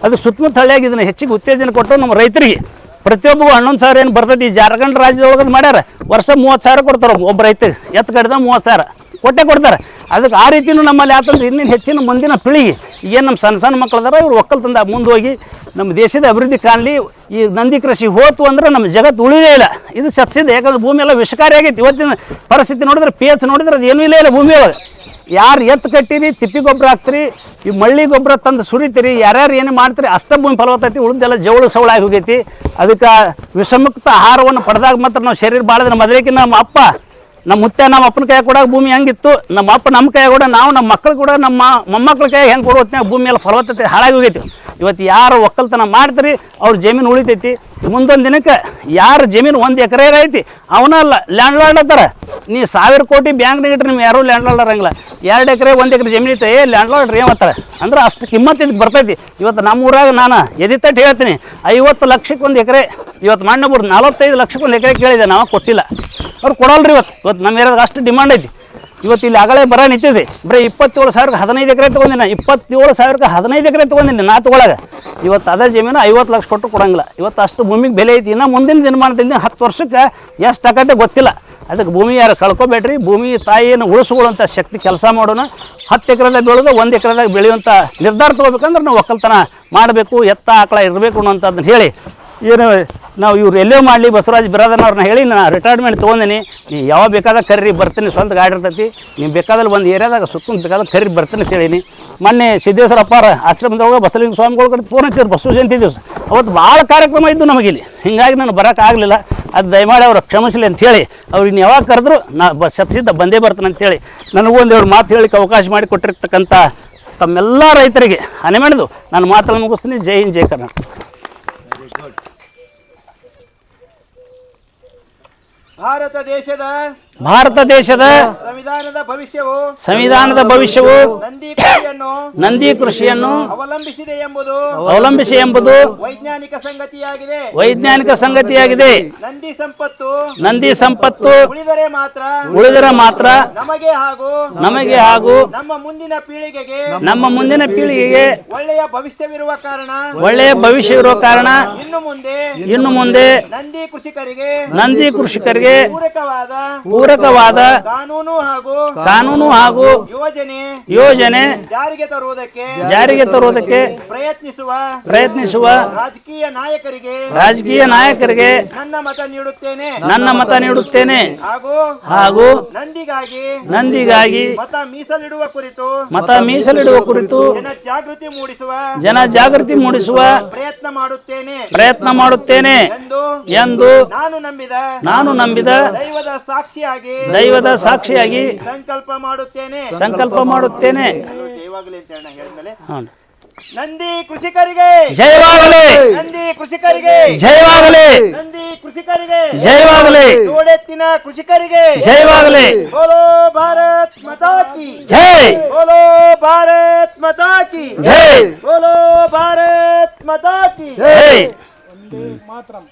C: ಅದು ಸುತ್ತಮುತ್ತ ಹಳ್ಳಿಯಾಗಿ ಇದನ್ನು ಹೆಚ್ಚಿಗೆ ಉತ್ತೇಜನ ಕೊಟ್ಟು ನಮ್ಮ ರೈತರಿಗೆ ಪ್ರತಿಯೊಬ್ಬಗೂ 11,000 ಏನು ಬರ್ತೈತಿ. ಈ ಜಾರ್ಖಂಡ್ ರಾಜ್ಯದೊಳಗೆ ಮಾಡ್ಯಾರ. ವರ್ಷ 30,000 ಕೊಡ್ತಾರೆ ಒಬ್ಬ ರೈತರಿಗೆ. ಎತ್ತು ಕಡಿದ 30,000. ಕೊಟ್ಟೆ ಕೊಡ್ತಾರೆ. ಅದಕ್ಕೆ ಆ ರೀತಿಯೂ ನಮ್ಮಲ್ಲಿ ಯಾತಂದ್ರೆ ಇನ್ನೂ ಹೆಚ್ಚಿನ ಮುಂದಿನ ಪೀಳಿಗೆ ಏನು ನಮ್ಮ ಸಣ್ಣ ಸಣ್ಣ ಮಕ್ಕಳದಾರ ಇವ್ರು ಒಕ್ಕಲ್ತಂದ ಮುಂದೆ ಹೋಗಿ ನಮ್ಮ ದೇಶದ ಅಭಿವೃದ್ಧಿ ಕಾಣಲಿ. ಈ ನಂದಿ ಕೃಷಿ ಹೋತು ಅಂದ್ರೆ ನಮ್ಮ ಜಗತ್ತು ಉಳಿದೇ ಇಲ್ಲ. ಇದು ಸತ್ಸಿದ್ಧ, ಯಾಕಂದ್ರೆ ಭೂಮಿ ಎಲ್ಲ ವಿಷಕಾರಿ ಆಗೈತಿ. ಇವತ್ತಿನ ಪರಿಸ್ಥಿತಿ ನೋಡಿದ್ರೆ ಪೇಚ್ ನೋಡಿದ್ರೆ ಅದು ಏನೂ ಇಲ್ಲ ಭೂಮಿ ಒಳಗೆ. ಯಾರು ಎತ್ತು ಕಟ್ಟಿರಿ, ತಿಪ್ಪಿ ಗೊಬ್ಬರ ಹಾಕ್ತೀರಿ, ಈ ಮಳ್ಳಿ ಗೊಬ್ಬರ ತಂದು ಸುರಿತೀರಿ, ಯಾರ್ಯಾರು ಏನೇ ಮಾಡ್ತೀರಿ ಅಷ್ಟ ಭೂಮಿ ಫಲವತ್ತೈತಿ. ಉಳಿದೆಲ್ಲ ಜವಳು ಸವಳಾಗಿ ಹೋಗೈತಿ. ಅದಕ್ಕೆ ವಿಷಮುಕ್ತ ಆಹಾರವನ್ನು ಪಡೆದಾಗ ಮಾತ್ರ ನಾವು ಶರೀರ ಬಾಳಿದ್ರೆ ಮೊದಲಿಗೆ ನಮ್ಮ ಅಪ್ಪ ನಮ್ಮ ಮುತ್ತೆ ನಮ್ಮ ಅಪ್ಪನ ಕೈ ಕೊಡಾಗ ಭೂಮಿ ಹೆಂಗಿತ್ತು, ನಮ್ಮ ಅಪ್ಪ ನಮ್ಮ ಕೈ ಕೂಡ ನಾವು ನಮ್ಮ ಮಕ್ಕಳು ಕೂಡ ನಮ್ಮ ಮೊಮ್ಮಕ್ಳ ಕೈ ಹೆಂಗೆ ಕೊಡೋ ಭೂಮಿ ಎಲ್ಲ ಫಲವತ್ತತೆ ಹಾಳಾಗಿ ಹೋಗೈತಿ. ಇವತ್ತು ಯಾರು ಒಕ್ಕಲ್ತನ ಮಾಡ್ತೀರಿ ಅವ್ರ ಜಮೀನು ಉಳಿತೈತಿ. ಮುಂದೊಂದು ದಿನಕ್ಕೆ ಯಾರು ಜಮೀನು 1 ಎಕರೆ ಐತಿ ಅವನಲ್ಲ ಲ್ಯಾಂಡ್ ಲಾರ್ಡ್ ಅಂತಾರೆ. ನೀ 1000 ಕೋಟಿ ಬ್ಯಾಂಕ್ನಾಗ ಇಟ್ಟರೆ ನೀವು ಯಾರೂ ಲ್ಯಾಂಡ್ ಲಾರ್ಡ್ ಇರಂಗಿಲ್ಲ. 2 ಎಕರೆ 1 ಎಕರೆ ಜಮೀನು ಐತೆ ಲ್ಯಾಂಡ್ ಲಾರ್ಡ್ ಏಮತ್ತಾರೆ ಅಂದ್ರೆ ಅಷ್ಟು ಕಿಮ್ಮತ್ತು ಇದಕ್ಕೆ ಬರ್ತೈತಿ. ಇವತ್ತು ನಮ್ಮ ಊರಾಗ ನಾನು ಎದಿತಟ್ಟು ಹೇಳ್ತೀನಿ 50 ಲಕ್ಷಕ್ಕೆ 1 ಎಕರೆ. ಇವತ್ತು ಮಣ್ಣೊಬ್ಬರು 45 ಲಕ್ಷಕ್ಕೆ 1 ಎಕರೆ ಕೇಳಿದೆ, ನಾವು ಕೊಟ್ಟಿಲ್ಲ. ಅವ್ರು ಕೊಡಲ್ರಿ. ಇವತ್ತು ನಮ್ಮ ಏರಿಯಾದಾಗ ಅಷ್ಟು ಡಿಮಾಂಡ್ ಐತಿ. ಇವತ್ತು ಇಲ್ಲಿ ಆಗಲೇ ಬರ ನಿಂತಿದೆ. ಬರೀ 27,000ಕ್ಕೆ 15 ಎಕರೆ ತೊಗೊಂಡಿನ, 27,000ಕ್ಕೆ 15 ಎಕರೆ ತೊಗೊಂಡಿನಿ ನಾ ತೊಗೊಳಗೆ. ಇವತ್ತು ಅದೇ ಜಮೀನು 50 ಲಕ್ಷ ಕೊಟ್ಟು ಕೊಡಂಗಿಲ್ಲ. ಇವತ್ತು ಅಷ್ಟು ಭೂಮಿಗೆ ಬೆಲೆ ಐತಿ. ಇನ್ನು ಮುಂದಿನ ದಿನಮಾನದಲ್ಲಿ 10 ವರ್ಷಕ್ಕೆ ಎಷ್ಟು ಆಗತ್ತೆ ಗೊತ್ತಿಲ್ಲ. ಅದಕ್ಕೆ ಭೂಮಿ ಯಾರು ಕಳ್ಕೊಬೇಡ್ರಿ. ಭೂಮಿ ತಾಯಿಯನ್ನು ಉಳಿಸ್ಕೊಳ್ಳುವಂಥ ಶಕ್ತಿ ಕೆಲಸ ಮಾಡೋಣ. 10 ಎಕರೆದಾಗ ಬೆಳೆದು 1 ಎಕರೆದಾಗ ಬೆಳೆಯುವಂಥ ನಿರ್ಧಾರ ತೊಗೋಬೇಕಂದ್ರೆ ನಾವು ಒಕ್ಕಲ್ತನ ಮಾಡಬೇಕು, ಎತ್ತ ಆಕಳ ಇರಬೇಕು ಅನ್ನೋಂಥದ್ದನ್ನು ಹೇಳಿ ಏನು ನಾವು ಇವ್ರು ಎಲ್ಲೋ ಮಾಡಲಿ ಬಸವರಾಜ್ ಬಿರಾದನವ್ರನ್ನ ಹೇಳಿ ನಾನು ರಿಟೈರ್ಮೆಂಟ್ ತೊಗೊಂಡಿನಿ. ನೀವು ಯಾವಾಗ ಬೇಕಾದಾಗ ಕರ್ರಿ ಬರ್ತೀನಿ, ಸ್ವಂತ ಗಾಡಿ ಇರ್ತೈತಿ. ನೀವು ಬೇಕಾದಲ್ಲಿ ಒಂದು ಏರಿಯಾದಾಗ ಸುತ್ತ ಬೇಕಾದಾಗ ಕರ್ರಿ ಬರ್ತೀನಿ ಅಂತ ಹೇಳೀನಿ. ಮೊನ್ನೆ ಸಿದ್ದೇಶ್ವರ ಅಪ್ಪಾರ ಆಶ್ರಮದೊಳಗೆ ಬಸವಲಿಂಗ ಸ್ವಾಮಿಗಳ ಕಡೆ ಫೋನ್ ಹಚ್ಚಿದ್ರು ಬಸವ ಜಯಂತಿ ದಿವಸ. ಅವತ್ತು ಭಾಳ ಕಾರ್ಯಕ್ರಮ ಇದ್ದು ನಮಗಿಲ್ಲಿ. ಹೀಗಾಗಿ ನಾನು ಬರೋಕ್ಕಾಗಲಿಲ್ಲ. ಅದು ದಯಮಾಡಿ ಅವ್ರು ಕ್ಷಮಿಸಲಿ ಅಂಥೇಳಿ ಅವ್ರಿಗೆ ಯಾವಾಗ ಕರೆದ್ರು ನಾ ಸತ್ಸಿದ್ಧ ಬಂದೇ ಬರ್ತೀನಿ ಅಂತೇಳಿ ನನಗೂ ಒಂದೆರಡು ಮಾತು ಹೇಳಿಕ್ಕೆ ಅವಕಾಶ ಮಾಡಿ ಕೊಟ್ಟಿರ್ತಕ್ಕಂಥ ತಮ್ಮೆಲ್ಲ ರೈತರಿಗೆ ಹನೆಮೆಣದು ನಾನು ಮಾತನ್ನು ಮುಗಿಸ್ತೀನಿ. ಜೈ ಹಿಂದ್, ಜೈ ಕರ್ನಾಟಕ. ಭಾರತ ದೇಶದ ಸಂವಿಧಾನದ ಭವಿಷ್ಯವು ನಂದಿ ಕೃಷಿಯನ್ನು ಅವಲಂಬಿಸಿ ಎಂಬುದು ವೈಜ್ಞಾನಿಕ ಸಂಗತಿಯಾಗಿದೆ. ನಂದಿ ಸಂಪತ್ತು ಉಳಿದರೆ ಮಾತ್ರ ನಮಗೆ ಹಾಗೂ ನಮ್ಮ ಮುಂದಿನ ಪೀಳಿಗೆಗೆ ಒಳ್ಳೆಯ ಭವಿಷ್ಯವಿರುವ ಕಾರಣ ಇನ್ನು ಮುಂದೆ ನಂದಿ ಕೃಷಿಕರಿಗೆ ಪೂರಕವಾದ ಕಾನೂನು ಹಾಗೂ ಯೋಜನೆ ಜಾರಿಗೆ ತರುವುದಕ್ಕೆ ಪ್ರಯತ್ನಿಸುವ ರಾಜಕೀಯ ನಾಯಕರಿಗೆ ನನ್ನ ಮತ ನೀಡುತ್ತೇನೆ ಹಾಗೂ ನಂದಿಗಾಗಿ ಮತ ಮೀಸಲಿಡುವ ಕುರಿತು ಜನ ಜಾಗೃತಿ ಮೂಡಿಸುವ ಪ್ರಯತ್ನ ಮಾಡುತ್ತೇನೆ ಎಂದು ನಾನು ನಂಬಿದ ದೈವದ ಸಾಕ್ಷಿಯಾಗಿ ಸಂಕಲ್ಪ ಮಾಡುತ್ತೇನೆ.
A: ನಂದಿ ಕೃಷಿಕರಿಗೆ
C: ಜಯವಾಗಲಿ.
A: ನಂದಿ ಕೃಷಿಕರಿಗೆ
C: ಜಯವಾಗಲಿ.
A: ನಂದಿ ಕೃಷಿಕರಿಗೆ
C: ಜಯವಾಗಲಿ.
A: ಜೋಡೆತ್ತಿನ ಕೃಷಿಕರಿಗೆ
C: ಜಯವಾಗಲಿ.
A: ಬೋಲೋ ಭಾರತ್ ಮಾತಾ ಕಿ
C: ಜೈ.
A: ಬೋಲೋ ಭಾರತ್ ಮಾತಾ ಕಿ
C: ಜೈ.
A: ಬೋಲೋ ಭಾರತ್ ಮಾತಾ ಕಿ
C: ಜೈ.
A: ಮಾತರಂ.